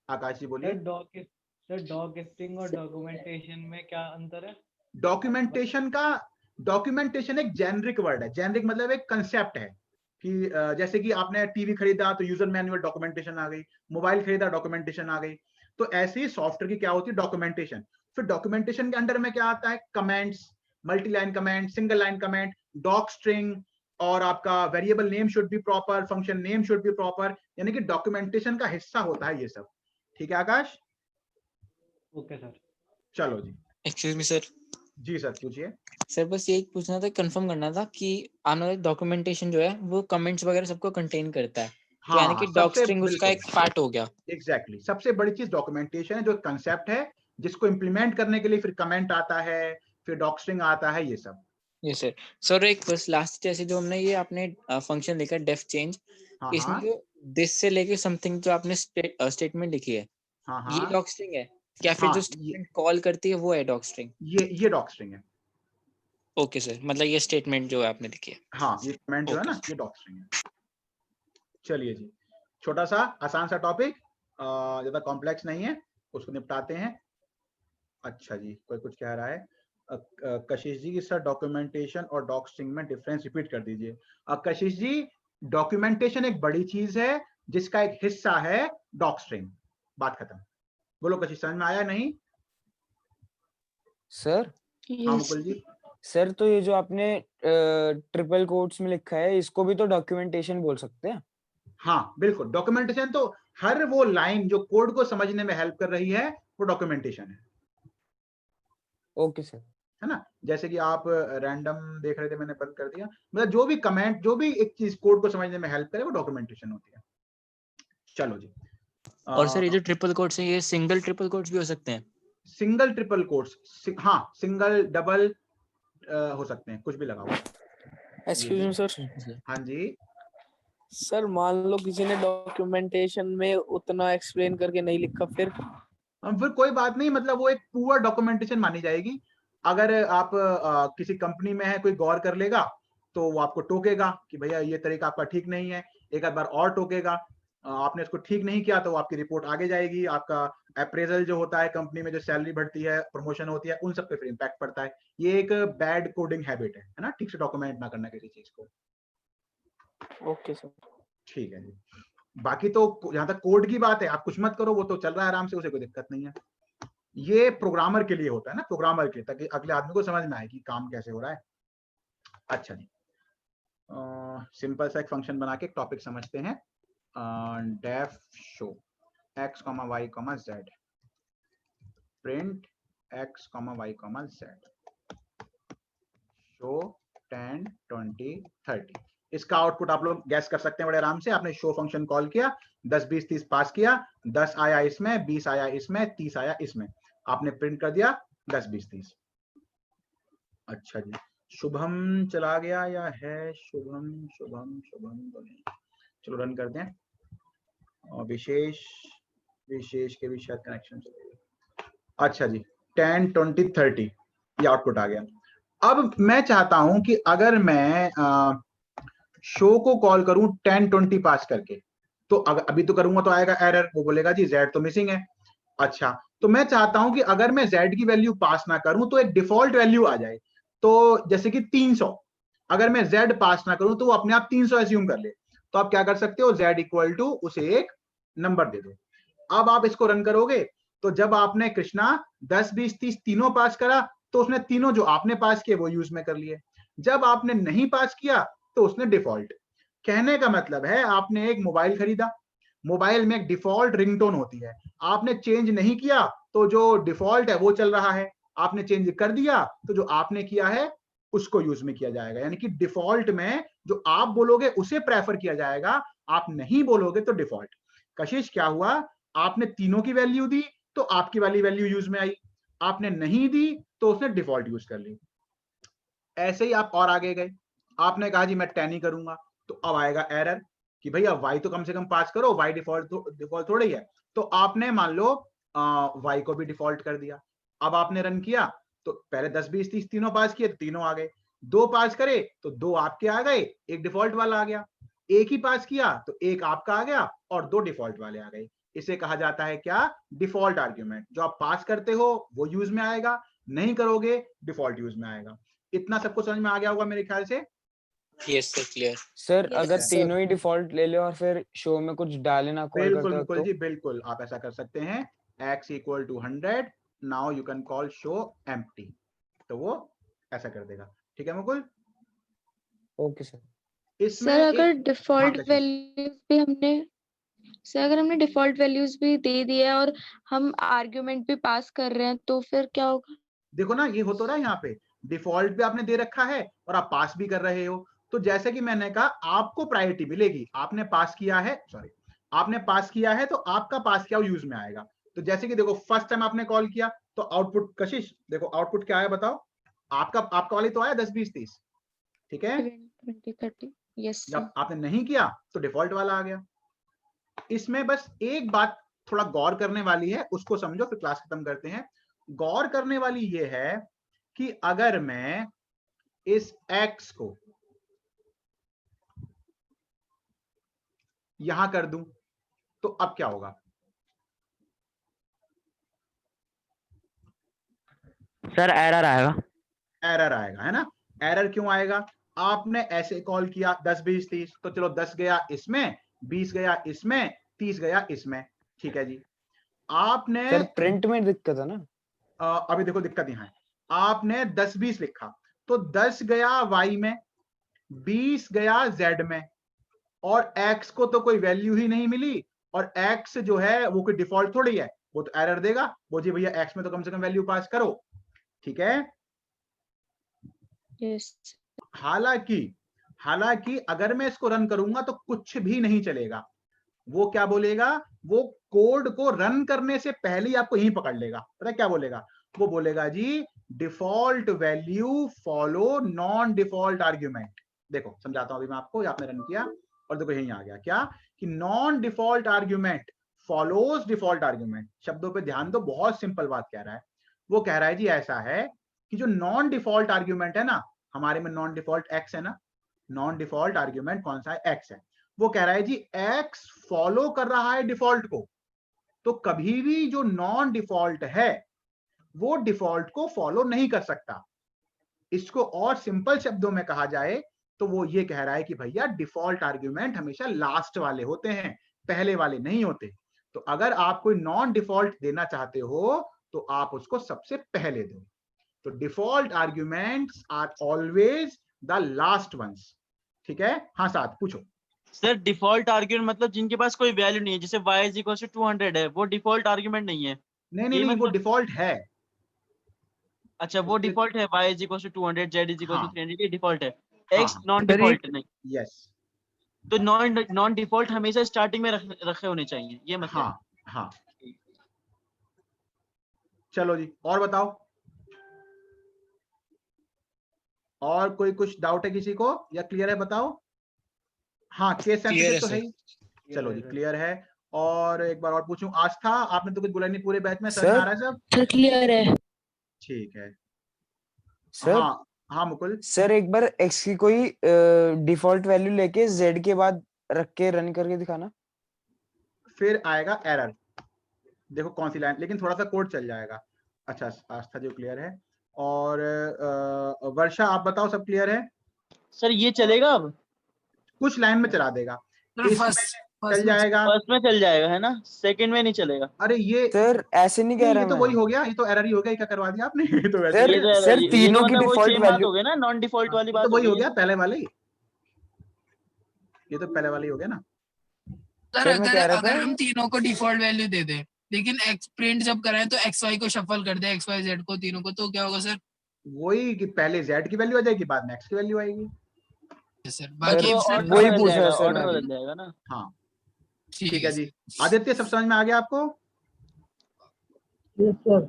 आकाश जी बोलिए। सर डॉकिस्टिंग और डॉक्यूमेंटेशन में क्या अंतर है? डॉक्यूमेंटेशन एक जेनरिक वर्ड है। जेनरिक मतलब एक कंसेप्ट है कि जैसे कि आपने टीवी खरीदा तो यूजर मैनुअल डॉक्यूमेंटेशन आ गई, मोबाइल खरीदा डॉक्यूमेंटेशन आ गई। तो ऐसे ही सॉफ्टवेयर की क्या होती है? डॉक्यूमेंटेशन। फिर डॉक्यूमेंटेशन के अंडर में क्या आता है? Comments, multi line comment, single line comment, doc string, और आपका variable name should be proper, function name should be proper, यानी कि डॉक्यूमेंटेशन का हिस्सा होता है ये सब। ठीक है आकाश? Okay sir. चलो जी। Excuse me sir. जी सर पूछिए। सर बस ये पूछना था, कंफर्म करना था कि आने वाला डॉक्यूमेंटेशन जो है वो कमेंट्स वगैरह सबको कंटेन करता है। तो यानी कि डॉक स्ट्रिंग उसका एक पार्ट हो गया। एग्जैक्टली। सबसे बड़ी चीज डॉक्यूमेंटेशन है, जो कंसेप्ट है जिसको इंप्लीमेंट करने के लिए फिर कमेंट आता है, फिर डॉक स्ट्रिंग आता है, ये सब। Yes sir. सर एक बस लास्ट, जैसे जो हमने ये आपने फंक्शन लिखा डेफ चेंज, इसमें जो दिस से लेके समथिंग जो आपने स्टेटमेंट लिखी है, ये डॉक स्ट्रिंग है क्या? फिर जो स्टेटमेंट कॉल करती है वो है डॉक स्ट्रिंग? ये डॉक स्ट्रिंग है। ओके सर, मतलब ये स्टेटमेंट जो आपने लिखी है। हाँ, ये कमेंट जो है ना, ये डॉक स्ट्रिंग है। चलिए जी, छोटा सा आसान सा टॉपिक, ज्यादा कॉम्प्लेक्स नहीं है, उसको निपटाते हैं। अच्छा जी, कोई कुछ कह रहा है? कशिश जी, सर डॉक्यूमेंटेशन और डॉक स्ट्रिंग में डिफरेंस रिपीट कर दीजिए। कशिश जी, डॉक्यूमेंटेशन एक बड़ी चीज है जिसका एक हिस्सा है डॉक स्ट्रिंग। बात खत्म। बोलो कशिश, समझ में आया नहीं? सर। हाँ मुकुल जी। सर तो ये जो आपने ट्रिपल कोट्स में लिखा है, इसको भी तो डॉक्यूमेंटेशन बोल सकते हैं? हाँ बिल्कुल, डॉक्यूमेंटेशन तो हर वो लाइन जो कोड को समझने में हेल्प कर रही है वो डॉक्यूमेंटेशन है। Okay sir. है ना? जैसे कि आप रैंडम देख रहे थे, मैंने बंद कर दिया। मतलब जो भी कमेंट, जो भी एक चीज कोड को समझने में हेल्प करे वो डॉक्यूमेंटेशन होती है। चलो जी। और सर ये जो ट्रिपल कोट्स हैं, ये सिंगल ट्रिपल कोट्स भी हो सकते हैं? सिंगल ट्रिपल कोट्स, हाँ, सिंगल डबल हो सकते हैं, कुछ भी लगाओ। Excuse me sir. हाँ जी सर, मान लो किसी ने डॉक्यूमेंटेशन में उतना एक्सप्लेन करके नहीं लिखा, फिर कोई बात नहीं, मतलब वो एक पुअर डॉक्यूमेंटेशन मानी जाएगी। अगर आप किसी कंपनी में है, कोई गौर कर लेगा तो वो आपको टोकेगा कि भैया ये तरीका आपका ठीक नहीं है, एक आध बार और टोकेगा। आपने इसको ठीक नहीं किया तो आपकी रिपोर्ट आगे जाएगी, आपका अप्रेजल जो होता है कंपनी में, जो सैलरी बढ़ती है, प्रमोशन होती है, उन सब पे फिर इम्पैक्ट पड़ता है। ये एक बैड कोडिंग हैबिट है ना, ठीक से डॉक्यूमेंट ना करना किसी चीज को। Okay sir. ठीक है जी। बाकी तो जहां तक कोड की बात है, आप कुछ मत करो, वो तो चल रहा है आराम से, उसे कोई दिक्कत नहीं है। ये प्रोग्रामर के लिए होता है ना, प्रोग्रामर के, ताकि अगले आदमी को समझ में आए कि काम कैसे हो रहा है। अच्छा जी, सिंपल सा एक फंक्शन बना के एक टॉपिक समझते हैं। Def show x, y, z, print x, y, z, show 10, 20, 30। इसका आउटपुट आप लोग गैस कर सकते हैं बड़े आराम से। आपने शो फंक्शन कॉल किया, 10, 20, 30 पास किया, 10 आया इसमें, 20 आया इसमें, 30 आया इसमें, आपने प्रिंट कर दिया 10, 20, 30। अच्छा जी, शुभम चला गया या है? शुभम शुभम शुभम तो नहीं। चलो रन कर दें। और विशेष के भी शायद कनेक्शन चले गए। अच्छा जी, 10, 20, 30 ये आउटपुट आ गया। अब मैं चाहता हूं कि अगर मैं शो को कॉल करूं 10, 20 पास करके, तो अभी तो करूंगा तो आएगा एरर, वो बोलेगा जी Z तो मिसिंग है। अच्छा, तो मैं चाहता हूं कि अगर मैं Z की वैल्यू पास ना करूं तो एक डिफॉल्ट वैल्यू आ जाए। तो जैसे कि 300, अगर मैं Z पास ना करूं तो वो अपने आप 300 एज्यूम कर ले। तो आप क्या कर सकते हो? Z इक्वल टू उसे एक नंबर दे दो। अब आप इसको रन करोगे तो जब आपने कृष्णा 10, 20, 30 तीनों पास करा तो उसने तीनों जो आपने पास किए वो यूज में कर लिए। जब आपने नहीं पास किया तो उसने डिफॉल्ट। कहने का मतलब है, आपने एक मोबाइल खरीदा, मोबाइल में एक डिफॉल्ट रिंगटोन होती है, आपने चेंज नहीं किया तो जो डिफॉल्ट है वो चल रहा है, आपने चेंज कर दिया तो जो आपने किया है उसको यूज में किया जाएगा। यानी कि डिफॉल्ट में जो आप बोलोगे उसे प्रेफर किया जाएगा, आप नहीं बोलोगे तो डिफॉल्ट। कशिश क्या हुआ? आपने तीनों की वैल्यू दी तो आपकी वाली वैल्यू यूज में आई, आपने नहीं दी तो उसने डिफॉल्ट यूज कर ली। ऐसे ही आप और आगे गए, आपने कहा जी मैं 10 ही करूंगा, तो अब आएगा एरर कि भैया y तो कम से कम पास करो, y डिफॉल्ट थोड़ी है। तो आपने मान लो y को भी डिफॉल्ट कर दिया। अब आपने रन किया तो पहले 10 20 30 तीनों पास किए तो तीनों आ गए, 2 पास करे तो 2 आपके आ गए, एक डिफॉल्ट वाला आ गया, एक ही पास किया तो एक आपका आ गया और 2 डिफॉल्ट वाले आ गए। इसे कहा जाता है क्या? Default argument. जो आप पास करते हो वो यूज में आएगा, नहीं करोगे डिफॉल्ट यूज में आएगा। इतना सबको समझ में आ गया होगा मेरे ख्याल से। Yes sir, clear. सर अगर तीनों ही डिफॉल्ट ले ले और फिर शो में कुछ डाले ना कॉल बिल्कुल करते मुकुल वक्त जी, बिल्कुल आप ऐसा कर सकते हैं। x equal to 100, now you can call show empty, तो वो ऐसा कर देगा। ठीक है मुकुल? Okay sir. इसमें सर अगर एक डिफॉल्ट कशिश, वैल्यूज भी हमने सर अगर हमने डिफॉल्ट वैल्यूज भी दे दिया और हम आर्ग्यूमेंट भी पास कर रहे हैं तो फिर क्या होगा? देखो ना ये हो तो रहा है, यहाँ पे डिफॉल्ट भी आपने दे रखा है और आप पास भी कर रहे हो। तो जैसे कि मैंने कहा आपको प्रायोरिटी मिलेगी, आपने पास किया है, सॉरी आपने पास किया है तो आपका पास किया यूज में आएगा। तो जैसे कि देखो फर्स्ट टाइम आपने कॉल किया तो आउटपुट, कशिश देखो आउटपुट क्या आया बताओ? आपका वाली तो आया 10 20 30, ठीक है? 20 30, यस जब आपने नहीं किया तो डिफॉल्ट वाला आ गया। इसमें बस एक बात थोड़ा गौर करने वाली है, उसको समझो फिर क्लास खत्म करते हैं। गौर करने वाली ये है कि अगर मैं इस x को यहां कर दूं तो अब क्या होगा? सर एरर आएगा। एरर आएगा, है ना? एरर क्यों आएगा? आपने ऐसे कॉल किया 10 20 30, तो चलो 10 गया इसमें, 20 गया इसमें, 30 गया इसमें, ठीक है जी। आपने सर प्रिंट में दिक्कत है ना? अभी देखो दिक्कत यहाँ है, आपने 10 20 लिखा तो 10 गया y में, 20 गया z में, और x को तो कोई वैल्यू ही नहीं मिली, और x जो है वो कोई डिफॉल्ट थोड़ी है, वो तो एरर देगा, वो जी भैया x में तो कम से कम वैल्यू पास करो, ठीक है? यस। हालांकि अगर मैं इसको रन करूंगा तो कुछ भी नहीं चलेगा। वो क्या बोलेगा? वो कोड को रन करने से पहले ही आपको यहीं पकड़ लेगा। पता है क्या बोलेगा? वो बोलेगा जी default value follow non default argument. देखो समझाता हूं अभी मैं आपको, आपने रन किया और देखो यहीं आ गया क्या कि non default argument follows default argument. शब्दों पे ध्यान दो, बहुत सिंपल बात कह रहा है। वो कह रहा है जी ऐसा है कि जो नॉन डिफॉल्ट आर्ग्यूमेंट है ना, हमारे में नॉन डिफॉल्ट x है ना, नॉन डिफॉल्ट आर्ग्यूमेंट कौन सा है? x है। वो कह रहा है जी x फॉलो कर रहा है डिफॉल्ट को, तो कभी भी जो नॉन डिफॉल्ट है वो डिफॉल्ट को फॉलो नहीं कर सकता। इसको और सिंपल शब्दों में कहा जाए तो वो ये कह रहा है कि भैया डिफॉल्ट आर्ग्यूमेंट हमेशा लास्ट वाले होते हैं, पहले वाले नहीं होते। तो अगर आप कोई नॉन डिफॉल्ट देना चाहते हो तो आप उसको सबसे पहले दो। तो default arguments are always the last ones, ठीक है? हाँ साथ पूछो। सर डिफॉल्ट आर्ग्यूमेंट मतलब जिनके पास कोई वैल्यू नहीं है, जैसे y इज इक्वल टू 200 है, वो डिफॉल्ट आर्ग्यूमेंट नहीं है? नहीं, वो डिफॉल्ट है। अच्छा वो डिफॉल्ट है, y is equal to 200, z is equal to 300, ये डिफॉल्ट है। x नॉन सर डिफॉल्ट नहीं। यस, तो नॉन डिफॉल्ट हमेशा स्टार्टिंग में रखे होने चाहिए, ये मतलब। हाँ। चलो जी और बताओ, और कोई कुछ डाउट है किसी को या क्लियर है? बताओ। हाँ केस सेंसिटिव तो है ही। चलो जी क्लियर है। और एक बार और पूछूं, आस्था आपने तो कुछ बोला नहीं पूरे बैच में, समझ में आ रहा है सब? सर क्लियर है। ठीक है। सर हाँ मुकुल। सर एक बार x की कोई डिफॉल्ट वैल्यू लेके z के बाद रख के रन करके दिखाना। फिर आएगा एरर, देखो कौन सी लाइन, लेकिन थोड़ा सा कोड चल जाएगा। अच्छा आस्था जो क्लियर है। और वर्षा आप बताओ सब क्लियर है? सर ये चलेगा अब? कुछ लाइन में चला देगा, चल जाएगा, फर्स्ट में चल जाएगा है ना, सेकंड में नहीं चलेगा। अरे ये सर ऐसे नहीं कह रहा ये तो मैं। वही हो गया, ये तो एरर ही हो गया, क्या करवा दिया आपने? ये तो वैसे सर तीनों की मतलब डिफॉल्ट सेम बात वैल्यू हो गई ना, नॉन डिफॉल्ट वाली तो बात वही हो गई गया ना? पहले वाले ही, ये तो पहले वाले ही हो गया ना। सर अगर हम तीनों को डिफॉल्ट वैल्यू दे दें लेकिन एक्स प्रिंट जब कराएं तो एक्स वाई को शफल कर दे, एक्स वाई जेड को, तीनों को, तो क्या होगा सर? वही कि पहले z की वैल्यू आ जाएगी, बाद में x की वैल्यू आएगी। सर बाकी वही पूछ रहा सर ऑर्डर बदल जाएगा ना। हाँ ठीक है जी। आदित्य सब समझ में आ गया आपको? Yes sir.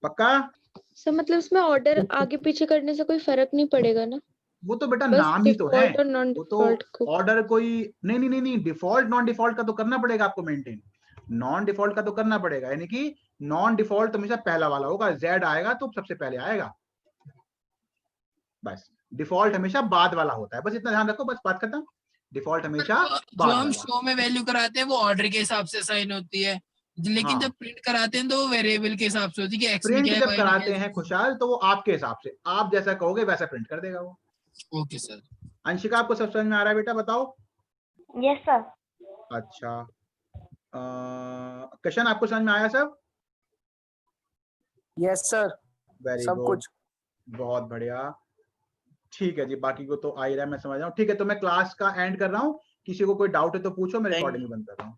पक्का? सर मतलब इसमें ऑर्डर आगे पीछे करने से कोई फर्क नहीं पड़ेगा ना? वो तो बेटा बस नाम ही तो है, डिफॉल्ट और नॉन वो तो डिफॉल्ट को ऑर्डर कोई नहीं, डिफॉल्ट नॉन डिफॉल्ट का तो करना पड़ेगा आपको मेंटेन, नॉन डिफॉल्ट का तो करना पड़ेगा, यानी कि नॉन डिफॉल्ट तो हमेशा पहला वाला होगा, जेड आएगा तो सबसे पहले आएगा, बस डिफॉल्ट हमेशा बाद वाला होता है, बस इतना ध्यान रखो, बस बात खत्म। डिफॉल्ट हमेशा जो बाद हम वाला। शो में वैल्यू कराते हैं वो ऑर्डर के हिसाब से साइन होती है, लेकिन हाँ। जब प्रिंट कराते हैं तो वो वेरिएबल के हिसाब से होती है कि एक्स में प्रिंट क्या है, जब वाई में कराते क्या हैं खुशहाल तो वो आपके हिसाब से, आप जैसा कहोगे वैसा प्रिंट कर देगा वो। Okay sir. अंशिका आपको सब समझ में आ रहा है बेटा, बताओ। Yes sir. अच्छा क्वेश्चन आपको समझ में आया सब? यस सर, वेरी सब गुड, कुछ। बहुत बढ़िया, ठीक है जी, बाकी को तो आ ही रहा है, मैं समझ रहा हूँ। ठीक है, तो मैं क्लास का एंड कर रहा हूँ, किसी को कोई डाउट है तो पूछो, मैं रिकॉर्डिंग बंद कर रहा हूँ।